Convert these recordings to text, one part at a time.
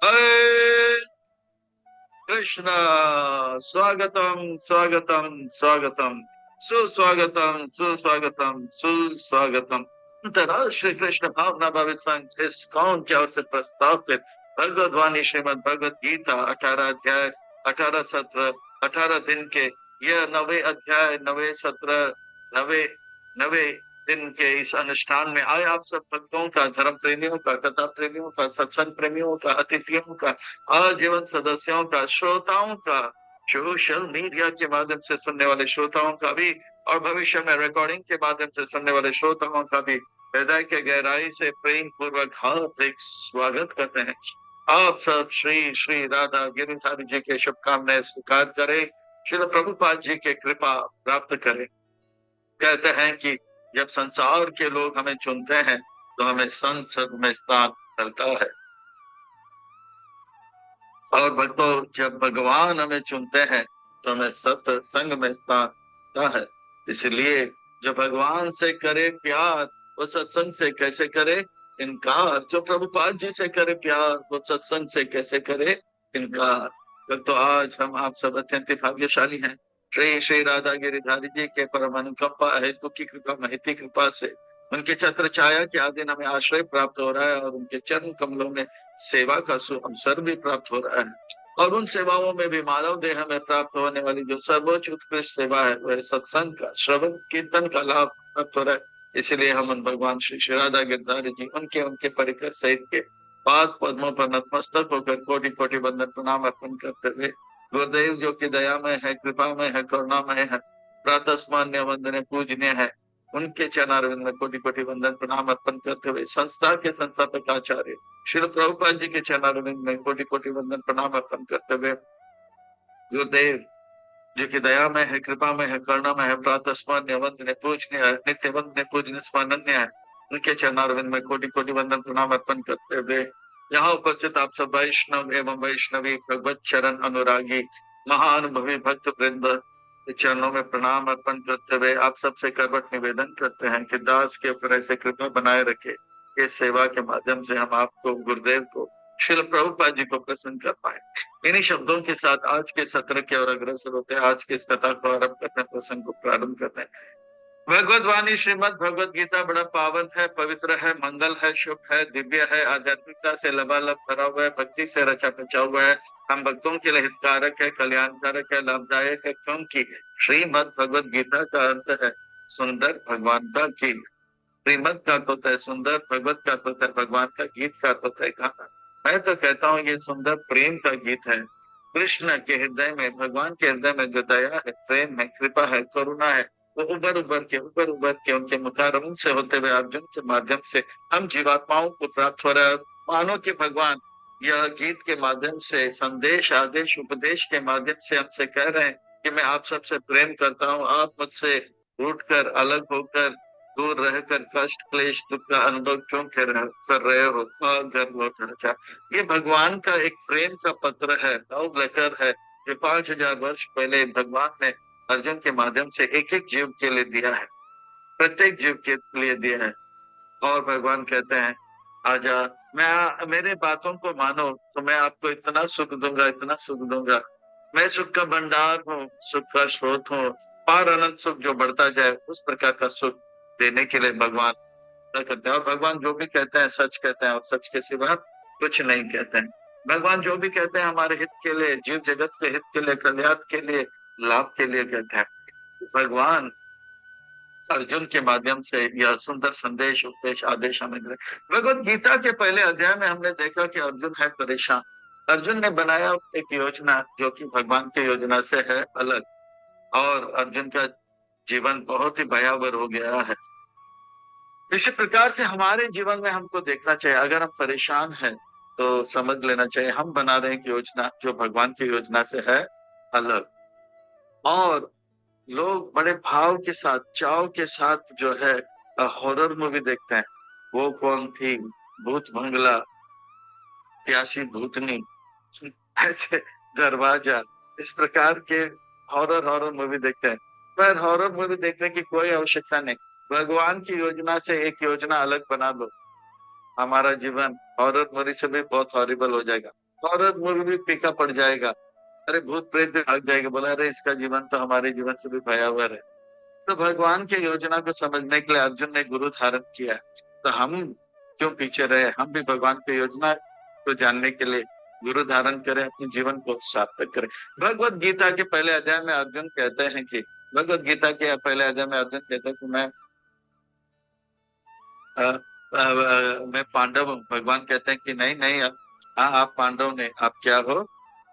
हरे कृष्णा। स्वागतम स्वागतम स्वागतम, सुस्वागतम सुस्वागतम सुस्वागतम। अंतर्राष्ट्रीय कृष्ण भावना भावित संघ इस्कॉन की ओर से प्रस्तावित भगवद वाणी श्रीमद भगवद गीता 18 अध्याय, 18 सत्र, 18 दिन के यह नवे अध्याय, नवे सत्र, नवे नवे दिन के इस अनुष्ठान में आए आप सब भक्तों का, धर्म प्रेमियों का, कथा प्रेमियों का, सत्संग प्रेमियों का, अतिथियों का, आजीवन सदस्यों का, श्रोताओं का, सोशल मीडिया के माध्यम से सुनने वाले श्रोताओं का भी, और भविष्य में रिकॉर्डिंग के माध्यम से सुनने वाले श्रोताओं का भी हृदय के गहराई से प्रेम पूर्वक हार्दिक स्वागत करते हैं। आप सब श्री श्री राधा गिरिधारी जी के शुभकामनाएं स्वीकार करें, श्री प्रभुपाद जी के कृपा प्राप्त करें। कहते हैं कि जब संसार के लोग हमें चुनते हैं तो हमें संसद में स्थान मिलता है, और भक्तों जब भगवान हमें चुनते हैं तो हमें सत्संग में स्थान मिलता है। इसलिए जो भगवान से करे प्यार वो सत्संग से कैसे करे इनकार, जो प्रभुपाद जी से करे प्यार वो सत्संग से कैसे करे इनकार। तो आज हम आप सब अत्यंत भाग्यशाली हैं। श्री श्री राधा गिरिधारी जी के परम अनुकंपा हेतु की कृपा महती कृपा से उनके छत्र छाया के आधीन हमें आश्रय प्राप्त हो रहा है, और उनके चरण कमलों में सेवा का अवसर भी प्राप्त हो रहा है। और उन सेवाओं में भी मानव देह में प्राप्त होने वाली जो सर्वोच्च उत्कृष्ट सेवा है वह सत्संग का, श्रवण कीर्तन का लाभ प्राप्त हो रहा है। इसलिए हम उन भगवान श्री श्री राधा गिरधारी जी उनके उनके परिकर सहित के पाद पद्मों पर नतमस्तक होकर कोटि कोटि वंदन प्रणाम अर्पण करते हुए, गुरुदेव जो कि दयामय है, कृपामय है, करुणामय है, प्रातस्मान्य वंदनीय पूजनीय है, उनके चरणारविंद में कोटि कोटि वंदन प्रणाम अर्पण करते हुए संस्था के संस्थापक आचार्य श्री प्रभुपाद जी के चरणारविंद में कोटि कोटि वंदन प्रणाम अर्पण करते हुए, गुरुदेव जो कि दया में है, कृपा में है, करुणा में है, प्रातस्मरणीय वंदनीय पूजनीय है, नित्य वंदनीय पूजनीय स्मरणीय है, उनके चरणारविंद में कोटि कोटि वंदन प्रणाम अर्पण करते हुए, यहाँ उपस्थित आप सब वैष्णव एवं वैष्णवी भगवत चरण अनुरागी महाअनुभवी भक्त वृंद के चरणों में प्रणाम अर्पण करते हुए आप सबसे करबट निवेदन करते हैं कि दास के ऊपर ऐसे कृपा बनाए रखे, इस सेवा के माध्यम से हम आपको, गुरुदेव को, श्रील प्रभुपाद जी को प्रसन्न कर पाए। इन्हीं शब्दों के साथ आज के सत्र के और अग्रसर होते हैं, आज के इस कथा को आरंभ करते हैं, प्रसंग को प्रारंभ करते हैं। भगवत वाणी श्रीमद भगवत गीता बड़ा पावन है, पवित्र है, मंगल है, शुभ है, दिव्य है, आध्यात्मिकता से लबालब भरा हुआ है, भक्ति से रचा पचा हुआ है, हम भक्तों के लिए हितकारक है, कल्याणकारक है, लाभदायक है, क्योंकि श्रीमद भगवत गीता का अर्थ है सुंदर भगवान का गीत। श्रीमद का अर्थ होता है सुंदर, भगवत का अर्थ होता है भगवान का, गीत का अर्थ होता है गाना। मैं तो कहता हूँ ये सुंदर प्रेम का गीत है। कृष्ण के हृदय में, भगवान के हृदय में जो दया है, प्रेम है, कृपा है, करुणा है, वो उबर उबर के उनके मुखारविंद से होते हुए अर्जुन के माध्यम से हम जीवात्माओं को प्राप्त हो रहा है। मानो कि भगवान यह गीत के माध्यम से संदेश, आदेश, उपदेश के माध्यम से हमसे कह रहे हैं कि मैं आप सबसे प्रेम करता हूँ, आप मुझसे रूठ कर, अलग होकर, दूर रहकर कष्ट क्लेश दुख का अनुभव क्यों कर रहे हो, और घर लौट आजा। ये भगवान का एक प्रेम का पत्र है, लव लेटर है, जो 5000 वर्ष पहले भगवान ने अर्जुन के माध्यम से एक एक जीव के लिए दिया है, प्रत्येक जीव के लिए दिया है। और भगवान कहते हैं आजा, मेरे बातों को मानो तो मैं आपको इतना सुख दूंगा, इतना सुख दूंगा। मैं सुख का भंडार हूँ, सुख का स्रोत हूँ, पार अनंत सुख जो बढ़ता जाए उस प्रकार का सुख देने के लिए भगवान करते हैं। और भगवान जो भी कहते हैं सच कहते हैं, और सच के सिवा कुछ नहीं कहते हैं। भगवान जो भी कहते हैं हमारे हित के लिए, जीव जगत के हित के लिए, कल्याण के लिए, लाभ के लिए कहते हैं। भगवान अर्जुन के माध्यम से यह सुंदर संदेश, उपदेश, आदेश हमें मिले। भगवत गीता के पहले अध्याय में हमने देखा कि अर्जुन है परेशान। अर्जुन ने बनाया एक योजना जो कि भगवान की योजना से है अलग, और अर्जुन का जीवन बहुत ही भयावह हो गया है। इसी प्रकार से हमारे जीवन में हमको देखना चाहिए, अगर हम परेशान हैं तो समझ लेना चाहिए हम बना रहे हैं एक योजना जो भगवान की योजना से है अलग। और लोग बड़े भाव के साथ, चाव के साथ जो है हॉरर मूवी देखते हैं। वो कौन थी, भूत बंगला, प्यासी भूतनी, ऐसे दरवाजा, इस प्रकार के हॉरर हॉरर मूवी देखते हैं। पर हॉरर मूवी देखने की कोई आवश्यकता नहीं, भगवान की योजना से एक योजना अलग बना लो, हमारा जीवन हॉरर मूवी से भी बहुत हॉरिबल हो जाएगा। औरत मुर्ग भी फीका पड़ जाएगा, अरे भूत प्रेत भी भाग जाएगा, बोला अरे इसका जीवन तो हमारे जीवन से भी भयावह है। तो भगवान की योजना को समझने के लिए अर्जुन ने गुरु धारण किया। तो हम क्यों पीछे रहे, हम भी भगवान की योजना को जानने के लिए गुरु धारण करें, अपने जीवन को सार्थक करें। भगवत गीता के पहले अध्याय में अर्जुन कहते हैं कि भगवत गीता के पहले अध्याय में अर्जुन कहते हैं कि मैं पांडव हूँ। भगवान कहते हैं कि नहीं नहीं, हाँ आप पांडव ने, आप क्या हो,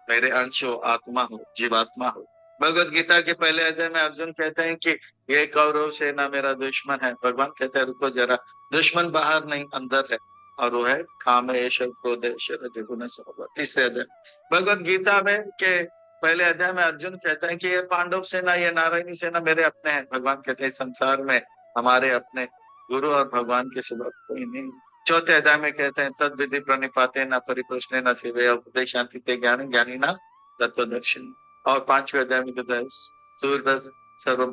मेरे अंश हो, आत्मा हो, जीवात्मा हो। भगवत गीता के पहले अध्याय में अर्जुन कहते हैं कि ये कौरव सेना मेरा दुश्मन है। भगवान कहते हैं रुको जरा, दुश्मन बाहर नहीं अंदर है, और वो है कामेश क्रोधेश रजोगुण स्वभाव। तीसरे अध्याय भगवत गीता में के पहले अध्याय में अर्जुन कहते हैं कि ये पांडव सेना, ये नारायणी सेना मेरे अपने हैं। भगवान कहते हैं संसार में हमारे अपने गुरु और भगवान के सिवा कोई नहीं। चौथे अध्याय में कहते हैं तद विधि प्रणिपाते न परिप्रश्ने न सेवे उपदेश शांति ते ज्ञान ज्ञानी ना तत्वदर्शन। और पांचवें अध्याय में कहते हैं सूर्य सर्व,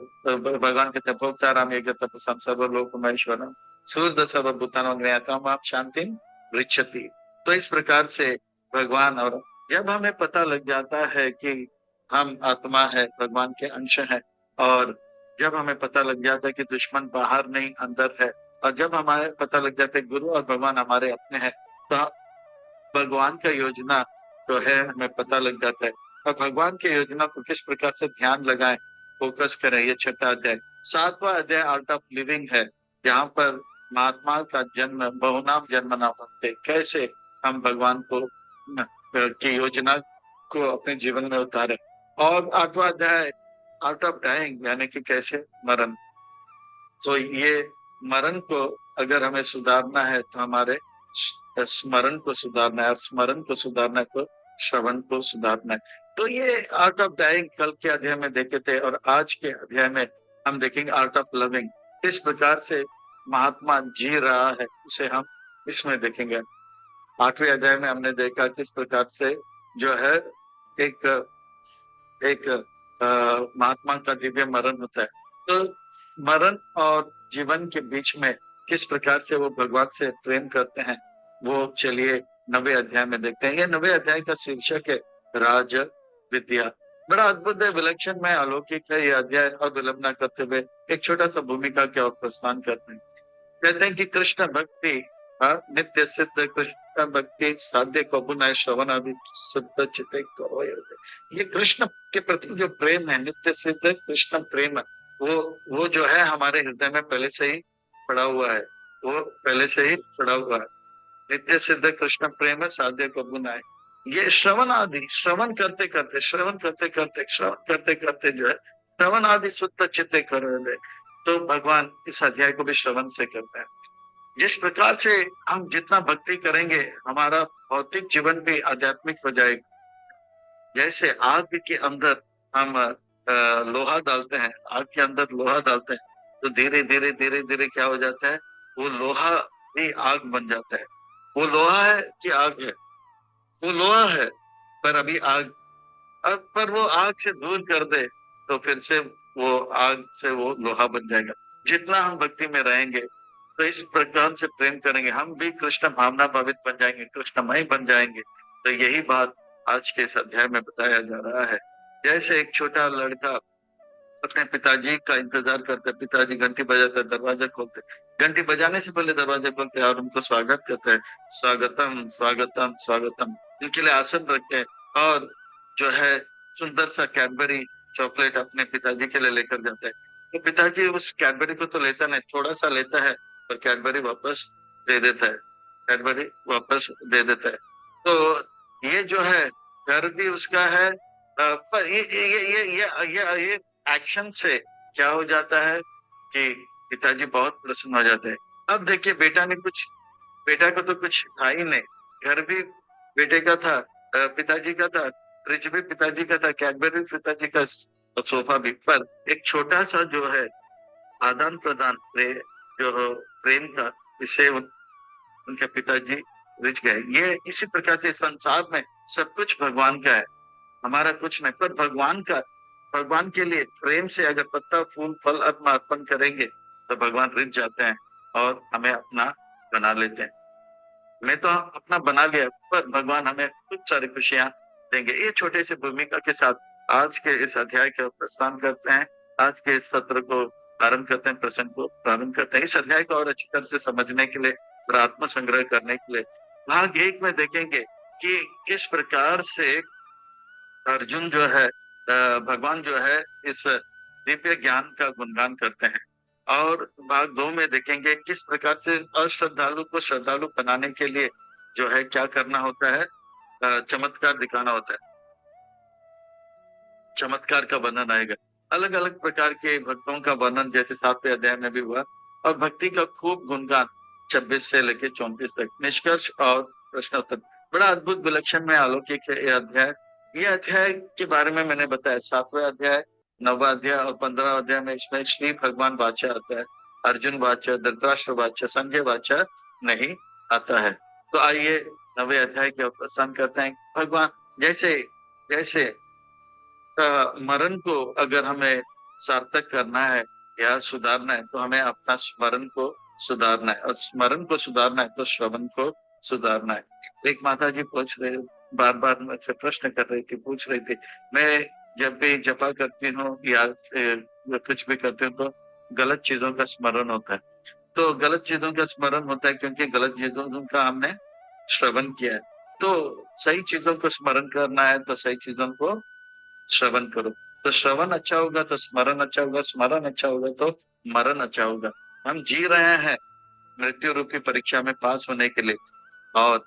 भगवान कहते हैं भोक्ताराम यज्ञ तपसम सर्वलोक महेश्वरम सूर्य सर्वभूतान ज्ञातम आप शांति पृच्छति। तो इस प्रकार से भगवान, और जब हमें पता लग जाता है कि हम आत्मा है, भगवान के अंश हैं, और जब हमें पता लग जाता है कि दुश्मन बाहर नहीं अंदर है, और जब हमारे पता लग जाता है गुरु और भगवान हमारे अपने हैं, तो भगवान का योजना जो है हमें पता लग जाता है। और भगवान की योजना को किस प्रकार से ध्यान लगाएं, फोकस करें, ये छठा अध्याय। सातवां अध्याय आर्ट ऑफ लिविंग है, जहाँ पर महात्मा का जन्म बहुनाम जन्म ना बनते, कैसे हम भगवान को की योजना को अपने जीवन में उतारे। और आठवां अध्याय आउट ऑफ डाइंग, यानी कि कैसे मरण। तो ये मरण को अगर हमें सुधारना है तो हमारे स्मरण को सुधारना है, और स्मरण को सुधारना है तो श्रवण को सुधारना है। तो ये आर्ट ऑफ डाइंग कल के अध्याय में देखे थे, और आज के अध्याय में हम देखेंगे आर्ट ऑफ लविंग। किस प्रकार से महात्मा जी रहा है उसे हम इसमें देखेंगे। आठवें अध्याय में हमने देखा किस प्रकार से जो है एक एक महात्मा का दिव्य मरण होता है। तो मरण और जीवन के बीच में किस प्रकार से वो भगवान से प्रेम करते हैं, वो चलिए 9वें अध्याय में देखते हैं। ये 9वें अध्याय का शीर्षक है राज विद्या। बड़ा अद्भुत है, विलक्षण में अलौकिक है ये अध्याय। और विलंब न करते हुए एक छोटा सा भूमिका के और प्रस्थान करते हैं। कहते हैं कि कृष्ण भक्ति नित्य सिद्ध, कृष्ण भक्ति साध्य कबू न श्रवण आदि शुद्ध चित्त करो। ये कृष्ण के प्रति जो प्रेम है, नित्य सिद्ध कृष्ण प्रेम, वो जो है हमारे हृदय में पहले से ही पड़ा हुआ है, वो पहले से ही पड़ा हुआ है। नित्य सिद्ध कृष्ण प्रेम है, साध्य कबू न। ये श्रवण आदि, श्रवण करते करते श्रवण करते करते श्रवण करते करते जो है श्रवण आदि शुद्ध चित्त करो। तो भगवान इस अध्याय को भी श्रवण से करते हैं। जिस प्रकार से हम जितना भक्ति करेंगे हमारा भौतिक जीवन भी आध्यात्मिक हो जाएगा। जैसे आग के अंदर हम लोहा डालते हैं, आग के अंदर लोहा डालते हैं, तो धीरे धीरे धीरे धीरे क्या हो जाता है, वो लोहा भी आग बन जाता है। वो लोहा है कि आग है? वो लोहा है, पर अभी आग, अब पर वो आग से दूर कर दे तो फिर से वो आग से वो लोहा बन जाएगा। जितना हम भक्ति में रहेंगे तो इस प्रकार से प्रेम करेंगे, हम भी कृष्ण भावना भावित बन जाएंगे, कृष्णमय बन जाएंगे। तो यही बात आज के इस अध्याय में बताया जा रहा है। जैसे एक छोटा लड़का अपने पिताजी का इंतजार करते, पिताजी घंटी बजाते, दरवाजा खोलते, घंटी बजाने से पहले दरवाजा खोलते और उनको स्वागत करते हैं, स्वागतम स्वागतम स्वागतम। इनके लिए आसन रखते हैं, और जो है सुंदर सा कैडबरी चॉकलेट अपने पिताजी के लिए लेकर जाते हैं। तो पिताजी उस कैडबरी को तो लेता नहीं, थोड़ा सा लेता है, पर कैडबरी वापस दे देता है, कैडबरी वापस दे देता है। तो ये जो है घर भी उसका है, पर ये एक्शन से क्या हो जाता है कि पिताजी बहुत प्रसन्न हो जाते हैं। अब देखिए बेटा ने कुछ, बेटा को तो कुछ था ही नहीं, घर भी बेटे का था, पिताजी का था, फ्रिज भी पिताजी का था, कैडबरी पिताजी का, सोफा भी। पर एक छोटा सा जो है आदान प्रदान जो प्रेम था, इससे उनके पिताजी रिझ गए। ये इसी प्रकार से संसार में सब कुछ भगवान का है, हमारा कुछ नहीं। पर भगवान का, भगवान के लिए प्रेम से अगर पत्ता फूल फल अर्पण करेंगे तो भगवान रिझ जाते हैं और हमें अपना बना लेते हैं। मैं तो अपना बना लिया, पर भगवान हमें कुछ सारी खुशियां देंगे। ये छोटे से भूमिका के साथ आज के इस अध्याय का प्रस्थान करते हैं। आज के इस सत्र को प्रारंभ करते हैं, प्रसंग को प्रारंभ करते हैं। इस अध्याय को और अच्छी तरह से समझने के लिए और आत्म संग्रह करने के लिए भाग एक में देखेंगे कि किस प्रकार से अर्जुन जो है भगवान जो है इस दिव्य ज्ञान का गुणगान करते हैं। और भाग दो में देखेंगे किस प्रकार से अश्रद्धालु को श्रद्धालु बनाने के लिए जो है क्या करना होता है, चमत्कार दिखाना होता है। चमत्कार का वर्णन आएगा, अलग अलग प्रकार के भक्तों का वर्णन जैसे 7वें अध्याय में भी हुआ, और भक्ति का खूब गुणगान 26 से लेकर 34 तक, निष्कर्ष और प्रश्नोत्तर। बड़ा अद्भुत विलक्षण में अलौकिक है ये अध्याय। ये अध्याय के बारे में मैंने बताया, 7वें अध्याय, 9वां अध्याय और 15वां अध्याय में इसमें श्री भगवान वाचा आता है, अर्जुन वाचा, धृतराष्ट्र वाचा, संजय वाचा नहीं आता है। तो आइए 9वें अध्याय के प्रस्थान करते हैं। भगवान जैसे जैसे मरण को अगर हमें सार्थक करना है या सुधारना है तो हमें अपना स्मरण को सुधारना है, और स्मरण को सुधारना है तो श्रवण को सुधारना है। एक माता जी पूछ रहे, बार बार मुझसे प्रश्न कर रही थी, पूछ रही थी, मैं जब भी जपा करती हूँ या कुछ भी करती हूँ तो गलत चीजों का स्मरण होता है। तो गलत चीजों का स्मरण होता है क्योंकि गलत चीजों का हमने श्रवण किया है। तो सही चीजों को स्मरण करना है तो सही चीजों को श्रवण करो। तो श्रवण अच्छा होगा तो स्मरण अच्छा होगा, स्मरण अच्छा होगा तो मरण अच्छा होगा। हम जी रहे हैं मृत्यु रूपी परीक्षा में पास होने के लिए और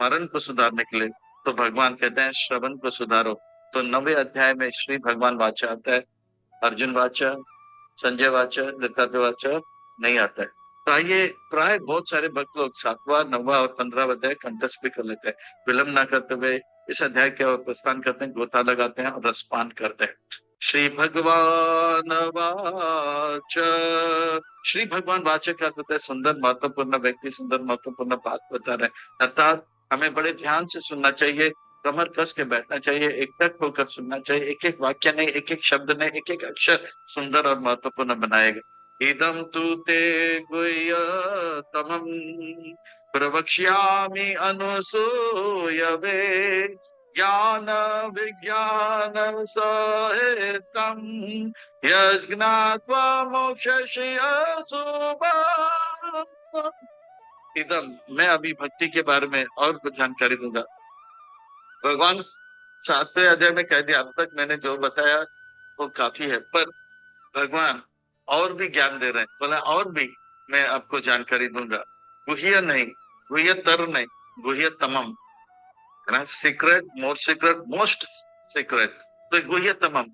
मरण को सुधारने के लिए, तो भगवान कहते हैं श्रवण को सुधारो। तो 9वें अध्याय में श्री भगवान वाचा आता है, अर्जुन वाचा, संजय वाचा, धृतराष्ट्र वाचा नहीं आता है। तो आइए, प्राय बहुत सारे भक्त लोग 7वां, 9वां और 15वां अध्याय कंठस्थ भी कर लेते हैं। विलंब ना करते हुए इस अध्याय के और प्रस्थान करते हैं, गोता लगाते हैं और रसपान करते हैं। श्री भगवान वाच, श्री भगवान वाचक का होता है सुंदर महत्वपूर्ण व्यक्ति सुंदर महत्वपूर्ण बात बता रहे हैं, अर्थात हमें बड़े ध्यान से सुनना चाहिए, कमर कस के बैठना चाहिए, एकटक होकर सुनना चाहिए। एक एक वाक्य नहीं, एक एक शब्द नहीं, एक एक अक्षर सुंदर और महत्वपूर्ण बनाएगा। इदं तु ते गुह्यतमं प्रवक्ष्यामि अनुसूयवे ज्ञान विज्ञान सहितं यज्ञात्वा मोक्षयसि अशुभात्। इदम, मैं अभी भक्ति के बारे में और कुछ जानकारी दूंगा। भगवान 7वें अध्याय में कह दिया, अब तक मैंने जो बताया वो काफी है, पर भगवान और भी ज्ञान दे रहे हैं। बोला और भी मैं आपको जानकारी दूंगा, गुह्य नहीं, गुह्यतर नहीं, गुह्यतमम, है ना, सीक्रेट, मोर सीक्रेट, मोस्ट सीक्रेट, तो गुह्यतमम।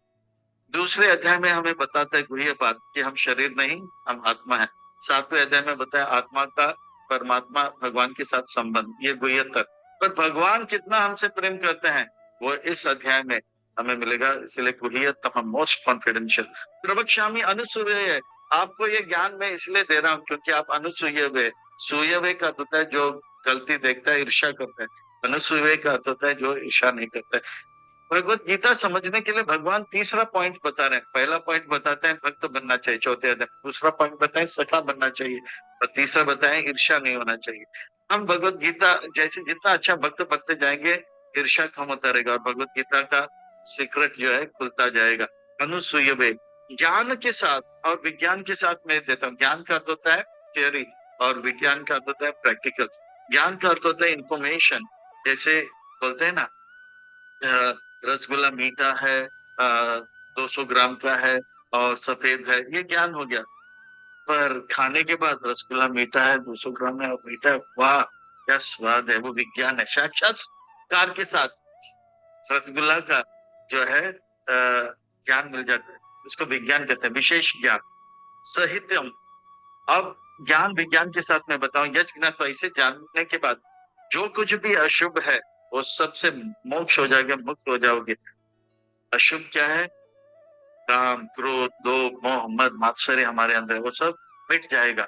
दूसरे अध्याय में हमें बताता है गुह्य बात कि हम शरीर नहीं, हम आत्मा है। 7वें अध्याय में बताया आत्मा का परमात्मा भगवान के साथ संबंध, ये गुह्यतर। पर भगवान कितना हमसे प्रेम करते हैं वो इस अध्याय में हमें मिलेगा, इसलिए गुह्यतम, मोस्ट कॉन्फिडेंशियल। प्रवक्ष्यामि अनुसूयवे, आपको ये ज्ञान मैं इसलिए दे रहा हूँ क्योंकि आप अनुसूयवे, सूयवे का होता है जो गलती देखता है, ईर्ष्या करता है। अनुसूयवे का होता है जो ईर्ष्या नहीं करता है। भगवत गीता समझने के लिए भगवान तीसरा पॉइंट बता रहे हैं। पहला पॉइंट बताते हैं भक्त बनना चाहिए, चौथे अध्याय। दूसरा पॉइंट बताएं सखा बनना चाहिए, और तीसरा बताएं ईर्ष्या नहीं होना चाहिए। हम भगवत गीता जैसे जितना अच्छा भक्त बनते जाएंगे, ईर्ष्या कम होता रहेगा और भगवत गीता का सीक्रेट जो है खुलता जाएगा। अनुसूयवे, ज्ञान के साथ और विज्ञान के साथ मैं देता हूँ। ज्ञान का अर्थ होता है थियोरी और विज्ञान का अर्थ होता है प्रैक्टिकल। ज्ञान का अर्थ होता है इंफॉर्मेशन, जैसे बोलते हैं ना रसगुल्ला मीठा है, 200 ग्राम का है और सफेद है, ये ज्ञान हो गया। पर खाने के बाद रसगुल्ला मीठा है, 200 ग्राम है और मीठा है, वाह क्या स्वाद है, वो विज्ञान है। साक्षात्कार के साथ रसगुल्ला का जो है ज्ञान मिल जाता है, उसको विज्ञान कहते हैं, विशेष ज्ञान। साहित्यम, अब ज्ञान विज्ञान के साथ मैं बताऊं, यज्ञ तो ऐसे जानने के बाद जो कुछ भी अशुभ है वो सबसे मोक्ष हो जाएगा, मुक्त हो जाओगे। अशुभ क्या है? काम, क्रोध, लोभ, मोह, मद, मात्सर्य हमारे अंदर है, वो सब मिट जाएगा।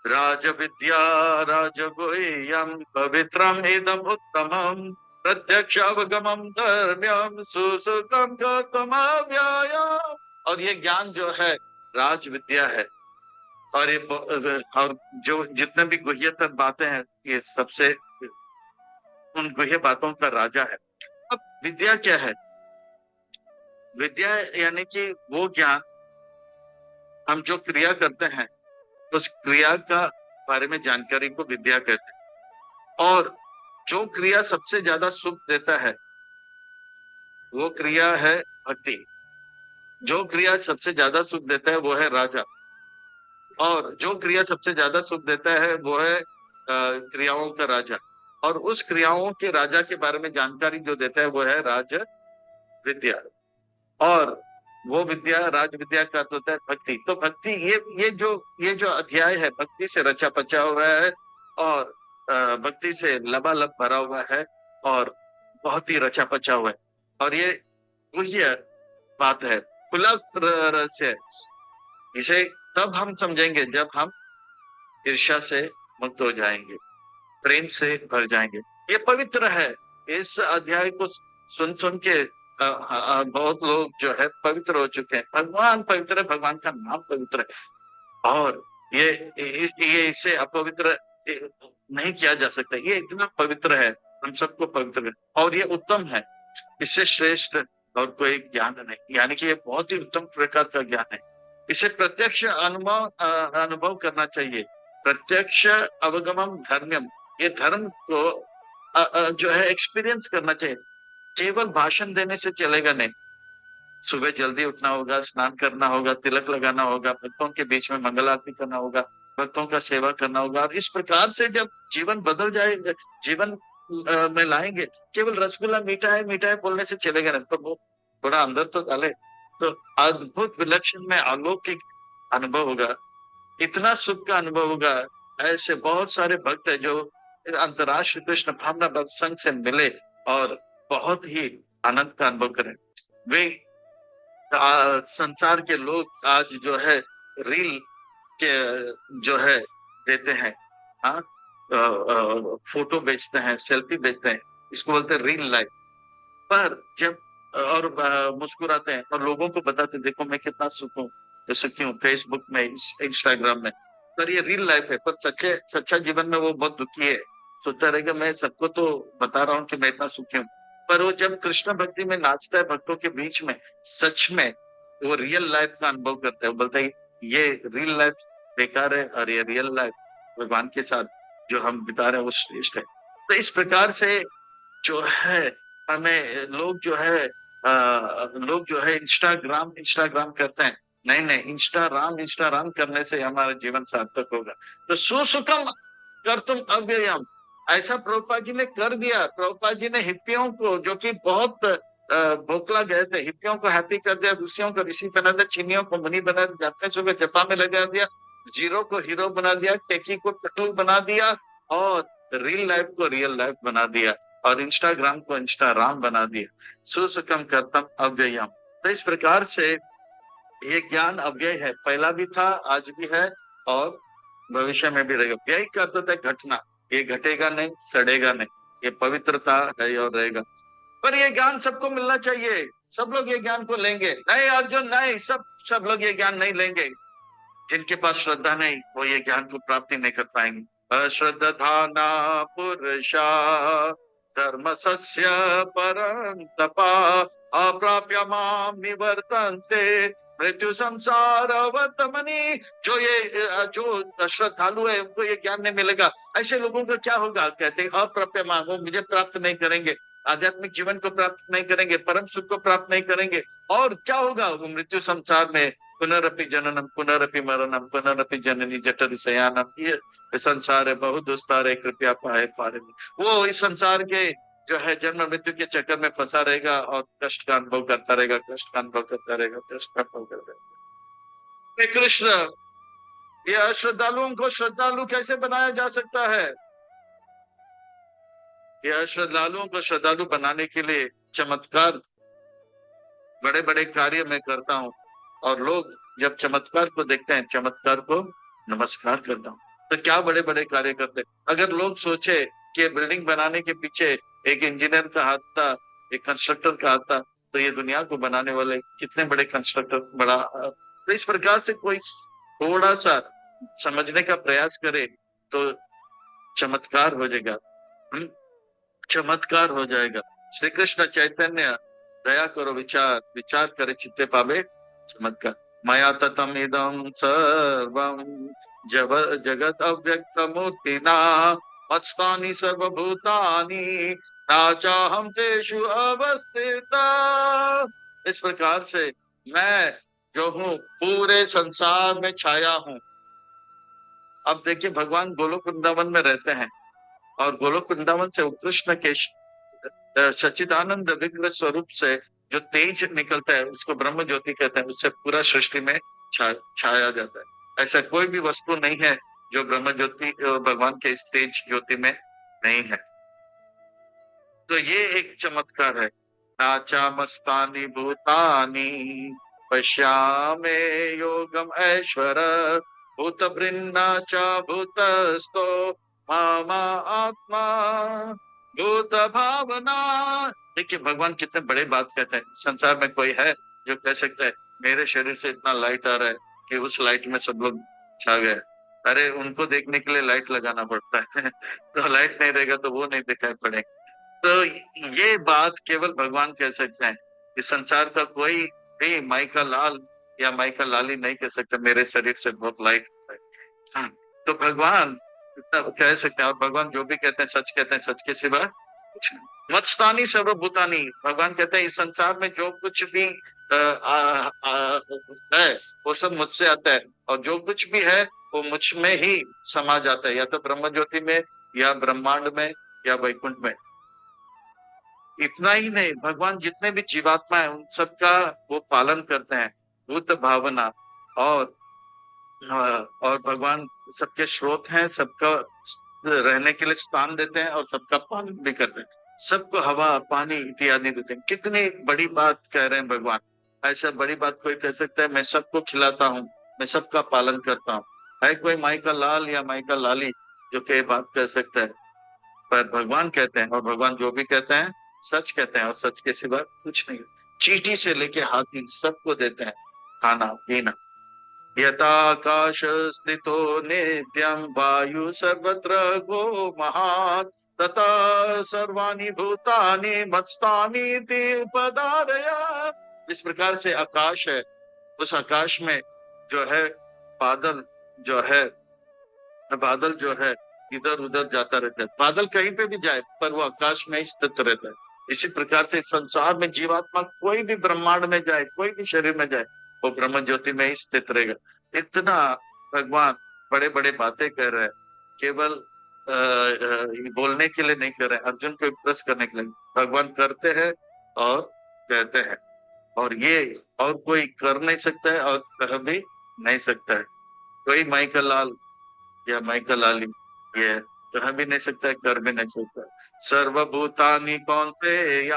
राज विद्या राजगुह्यम पवित्रम इदम उत्तमम प्रत्यक्ष अवगमम धर्म्यम सुसुखम गौतम व्यायाम। और ये ज्ञान जो है राज विद्या है, और ये और जो जितने भी गुह्यतर बातें हैं ये सबसे उन गुह्य बातों का राजा है। अब विद्या क्या है? विद्या यानी कि वो ज्ञान, हम जो क्रिया करते हैं उस क्रिया का बारे में जानकारी को विद्या कहते हैं। और जो क्रिया सबसे ज्यादा सुख देता है वो क्रिया है भक्ति। जो क्रिया सबसे ज्यादा सुख देता है वो है राजा। और जो क्रिया सबसे ज्यादा सुख देता है वो है क्रियाओं का राजा। और उस क्रियाओं के राजा के बारे में जानकारी जो देता है वो है राज विद्या। और वो विद्या, राज विद्या का अर्थ होता है भक्ति। तो भक्ति, ये जो अध्याय है भक्ति से रचा पचा हुआ है। और भक्ति से लबालब भरा हुआ है और बहुत ही रचा पचा हुआ है। और ये गुह्य बात है, खुला रहस्य है। इसे तब हम समझेंगे जब हम ईर्ष्या से मुक्त हो जाएंगे, प्रेम से भर जाएंगे। ये पवित्र है। इस अध्याय को सुन सुन के बहुत लोग जो है पवित्र हो चुके हैं। भगवान पवित्र है, भगवान का नाम पवित्र है। और ये इसे अपवित्र नहीं किया जा सकता। ये इतना पवित्र है, हम सबको पवित्र है और ये उत्तम है। इससे श्रेष्ठ और कोई ज्ञान नहीं, यानी कि ये बहुत ही उत्तम प्रकार का ज्ञान है। इसे प्रत्यक्ष अनुभव करना चाहिए। प्रत्यक्ष अवगमम धर्म्यम, ये धर्म को जो है एक्सपीरियंस करना चाहिए। केवल भाषण देने से चलेगा नहीं। सुबह जल्दी उठना होगा, स्नान करना होगा, तिलक लगाना होगा, भक्तों के बीच में मंगल आरती करना होगा, भक्तों का सेवा करना होगा। और इस प्रकार से जब जीवन बदल जाएगा, जीवन में लाएंगे। केवल रसगुल्ला मीठा है बोलने से चलेगा नहीं, तो वो थोड़ा अंदर तो डाले तो अद्भुत विलक्षण में अलौकिक अनुभव होगा, इतना सुख का अनुभव होगा। ऐसे बहुत सारे भक्त है जो अंतर्राष्ट्रीय कृष्ण भावना भक्त संघ से मिले और बहुत ही आनंद का अनुभव करें। वे संसार के लोग आज जो है रील के जो है देते हैं, हाँ, फोटो बेचते हैं, सेल्फी बेचते हैं, इसको बोलते हैं रील लाइफ। पर जब और मुस्कुराते हैं और लोगों को बताते हैं, देखो मैं कितना सुखी हूँ फेसबुक में, इंस्टाग्राम में। पर ये रील लाइफ है, पर सच्चा जीवन में वो बहुत दुखी है। सोचता रहेगा मैं सबको तो बता रहा हूँ कि मैं इतना सुखी हूँ, पर वो जब कृष्ण भक्ति में नाचता है भक्तों के बीच में, सच में वो रियल लाइफ का अनुभव करता है। वो बोलता है ये रियल लाइफ बेकार है और ये रियल लाइफ भगवान के साथ जो हम बिता रहे हैं वो श्रेष्ठ है। तो इस प्रकार से जो है हमें लोग जो है इंस्टाग्राम करते हैं। नहीं नहीं, इंस्टाग्राम करने से हमारा जीवन सार्थक होगा। तो सुसुखम कर तुम अव्ययम, ऐसा प्रभुपाद जी ने कर दिया। प्रभुपाद जी ने हिप्पियों को, जो कि बहुत बौखला गए थे, हिप्पियों को हैप्पी कर दिया, ऋषियों को ऋषि बना दिया, चिनियों को मुनि बना दिया, जापनीसों को जपा में लगा दिया, जीरो को हीरो बना दिया, टेकी को टकलू बना दिया और रियल लाइफ को रियल लाइफ बना दिया और इंस्टाग्राम को इंस्टाग्राम बना दिया। सुसुखम कर्तम अव्ययम। तो इस प्रकार से ये ज्ञान अव्यय है, पहला भी था, आज भी है और भविष्य में भी रहेगा। व्यय का अर्थ होता है घटना, ये घटेगा नहीं, सड़ेगा नहीं, ये पवित्रता है और रहेगा। पर ये ज्ञान सबको मिलना चाहिए, सब लोग ये ज्ञान को लेंगे नहीं अर्जुन, नहीं, सब लोग ये ज्ञान नहीं लेंगे। जिनके पास श्रद्धा नहीं वो ये ज्ञान को प्राप्ति नहीं कर पाएंगे। अश्रद्धाना पुरुषा धर्म सस्य परंतपा अप्राप्य माम निवर्तन्ते मृत्यु संसार वर्तमनि। जो श्रद्धालु है उनको ये ज्ञान नहीं मिलेगा। ऐसे लोगों को क्या होगा? कहते हैं अप्राप्य माम, वो मुझे प्राप्त नहीं करेंगे, आध्यात्मिक जीवन को प्राप्त नहीं करेंगे, परम सुख को प्राप्त नहीं करेंगे। और क्या होगा? वो मृत्यु संसार में पुनरपि जननम पुनरपि मरणम पुनरपि जननी जठर शयानम, ये संसार है बहुत दुस्तार है, कृपया पाए पारे। वो इस संसार के जो है जन्म मृत्यु के चक्कर में फंसा रहेगा और कष्ट का अनुभव करता रहेगा, कष्ट का अनुभव करता रहेगा, कष्ट का अनुभव करता रहेगा। कृष्ण, ये अश्रद्धालुओं को श्रद्धालु कैसे बनाया जा सकता है? ये अश्रद्धालुओं को श्रद्धालु बनाने के लिए चमत्कार, बड़े बड़े कार्य मैं करता हूँ और लोग जब चमत्कार को देखते हैं, चमत्कार को नमस्कार करता हूँ। तो क्या बड़े बड़े कार्य करते हैं? अगर लोग सोचे कि बिल्डिंग बनाने के पीछे एक इंजीनियर का हाथ था, एक कंस्ट्रक्टर का हाथ था, तो ये दुनिया को बनाने वाले कितने बड़े कंस्ट्रक्टर बड़ा। तो इस प्रकार से कोई थोड़ा सा समझने का प्रयास करे तो चमत्कार हो जाएगा। चमत्कार हो जाएगा। श्री कृष्ण चैतन्य दया करो, विचार विचार करे चित्ते पावे चमत्कार। मया ततम इदम सर्वम जब जगत अव्यक्त मूर्तिना मत्स्थानि सर्वभूतानि नाचाहम तेषु अवस्थिता। इस प्रकार से मैं जो हूँ पूरे संसार में छाया हूँ। अब देखिए, भगवान गोलोक वृंदावन में रहते हैं और गोलोक वृंदावन से कृष्ण के सच्चिदानंद विग्रह स्वरूप से जो तेज निकलता है उसको ब्रह्म ज्योति कहते हैं, उससे पूरा सृष्टि में छाया जाता है। ऐसा कोई भी वस्तु नहीं है जो ब्रह्म ज्योति भगवान के इस तेज ज्योति में नहीं है। तो ये एक चमत्कार है। नाचा मस्तानी भूतानी पश्यामे योगम ऐश्वर भूत च भूतस्तो मामा आत्मा भूत भावना। देखिए भगवान कितने बड़े बात कहते हैं। संसार में कोई है जो कह सकता है मेरे शरीर से इतना लाइट आ रहा है कि उस लाइट में सब लोग छा गए? अरे उनको देखने के लिए लाइट लगाना पड़ता है तो लाइट नहीं रहेगा तो वो नहीं दिखाई पड़ेगा। तो ये बात केवल भगवान कह सकते हैं कि संसार का कोई भी माई का लाल या माई का लाली नहीं कह सकता मेरे शरीर से बहुत लाइट है। हाँ, तो भगवान इतना कह सकते हैं और भगवान जो भी कहते हैं सच कहते हैं, सच के सिवा कुछ नहीं। मत्स्थानी सर्वभूतानी, भगवान कहते हैं इस संसार में जो कुछ भी है वो सब मुझसे आता है और जो कुछ भी है वो मुझ में ही समा जाता है, या तो ब्रह्म ज्योति में या ब्रह्मांड में या वैकुंठ में। इतना ही नहीं, भगवान जितने भी जीवात्मा है उन सबका वो पालन करते हैं, भूत भावना। और और भगवान सबके स्रोत हैं, सबका रहने के लिए स्थान देते हैं और सबका पालन भी करते हैं। सबको हवा पानी इत्यादि देते हैं। कितनी बड़ी बात कह रहे हैं भगवान। ऐसा बड़ी बात कोई कह सकता है मैं सबको खिलाता हूँ, मैं सबका पालन करता हूँ? है कोई माई का लाल या माई का लाली जो कि बात कह सकता है? पर भगवान कहते हैं और भगवान जो भी कहते हैं सच कहते हैं और सच के सिवा कुछ नहीं। चींटी से लेके हाथी सबको देते हैं खाना पीना। यथाकाश स्थितो नित्यं वायु सर्वत्र गो महान् तथा सर्वाणि भूतानि मत्स्थामीति उपधारय। इस प्रकार से आकाश है, उस आकाश में जो है बादल जो है, बादल जो है इधर उधर जाता रहता है। बादल कहीं पे भी जाए पर वो आकाश में ही स्थित रहता है। इसी प्रकार से संसार में जीवात्मा कोई भी ब्रह्मांड में जाए, कोई भी शरीर में जाए, वो ब्रह्म ज्योति में ही स्थित रहेगा। इतना भगवान बड़े बड़े बातें कर रहे हैं, केवल बोलने के लिए नहीं कर रहे हैं, अर्जुन को इम्प्रेस करने के लिए भगवान करते हैं और कहते हैं। और ये और कोई कर नहीं सकता है और कह भी नहीं सकता है। कोई माइकल लाल या माइकल लाली ये कह भी नहीं सकता है, कर भी नहीं सकता है। सर्वभूतानि कौन्तेय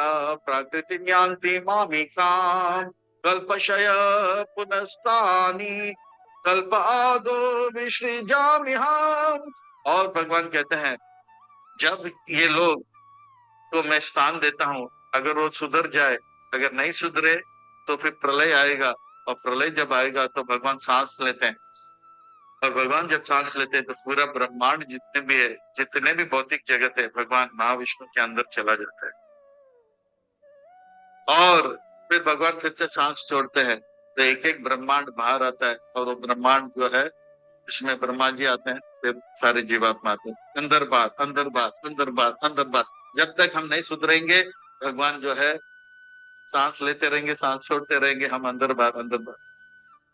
प्रकृति यान्ति मामिकाम् कल्पशय पुनस्तानि कल्प आदो विसृजाम्यहम्। और भगवान कहते हैं जब ये लोग को मैं स्थान देता हूँ, अगर वो सुधर जाए, अगर नहीं सुधरे तो फिर प्रलय आएगा और प्रलय जब आएगा तो भगवान सांस लेते हैं और भगवान जब सांस लेते हैं तो पूरा ब्रह्मांड जितने भी है, जितने भी भौतिक जगत है, भगवान महाविष्णु के अंदर चला जाता है। और फिर भगवान फिर से सांस छोड़ते हैं तो एक एक ब्रह्मांड बाहर आता है और वो ब्रह्मांड जो है इसमें ब्रह्मा जी आते हैं, फिर सारे जीवात्मा आते हैं। अंदर बात अंदर बात अंदर बात अंदर बात। जब तक हम नहीं सुधरेंगे भगवान जो है सांस लेते रहेंगे, सांस छोड़ते रहेंगे, हम अंदर बात अंदर बात।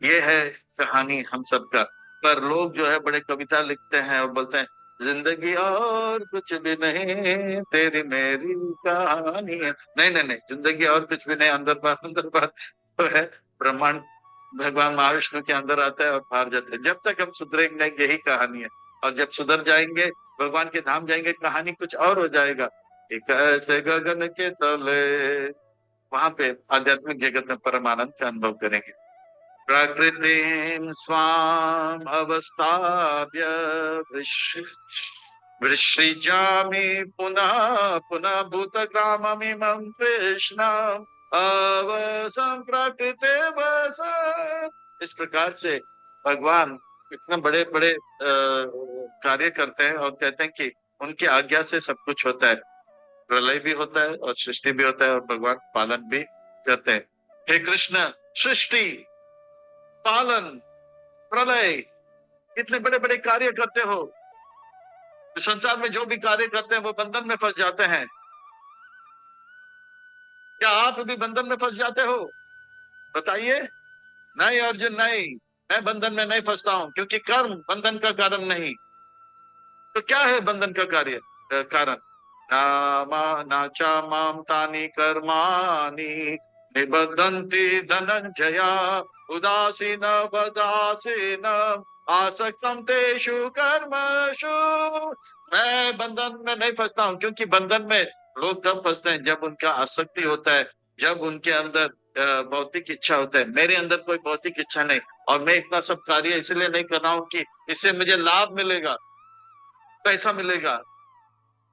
ये है कहानी हम सबका। पर लोग जो है बड़े कविता लिखते हैं और बोलते हैं जिंदगी और कुछ भी नहीं तेरी मेरी कहानी है। नहीं नहीं नहीं, जिंदगी और कुछ भी नहीं, अंदर बात तो है ब्रह्मांड। भगवान महाविष्णु के अंदर आता है और बाहर जाता है। जब तक हम सुधरेंगे नहीं, यही कहानी है। और जब सुधर जाएंगे, भगवान के धाम जाएंगे, कहानी कुछ और हो जाएगा। एक ऐसे गगन के तले, वहां पे आध्यात्मिक जगत में परमानंद का अनुभव करेंगे। प्रकृतिं स्वाम अवस्थाप्य विसृजामि पुनः पुनः भूतग्राममिमं कृष्णम् अवसंप्रकृते वस। इस प्रकार से भगवान इतने बड़े बड़े कार्य करते हैं और कहते हैं कि उनकी आज्ञा से सब कुछ होता है। प्रलय भी होता है और सृष्टि भी होता है और भगवान पालन भी करते हैं। हे कृष्ण, सृष्टि, पालन, प्रलय, इतने बड़े बड़े कार्य करते हो, तो संसार में जो भी कार्य करते हैं वो बंधन में फंस जाते हैं। क्या आप भी बंधन में फंस जाते हो? बताइए। नहीं अर्जुन नहीं, मैं बंधन में नहीं फंसता हूं, क्योंकि कर्म बंधन का कारण नहीं। तो क्या है बंधन का कारण? नामा नाचा माम तानि कर्माणि निबद्धन्ति धनंजया उदासीन वदासीन आसक्तम तेषु कर्मसु। मैं बंधन में नहीं फंसता हूँ, क्योंकि बंधन में लोग तब फंसते हैं जब उनका आसक्ति होता है, जब उनके अंदर भौतिक इच्छा होता है। मेरे अंदर कोई भौतिक इच्छा नहीं, और मैं इतना सब कार्य इसलिए नहीं कर रहा हूँ कि इससे मुझे लाभ मिलेगा, पैसा मिलेगा।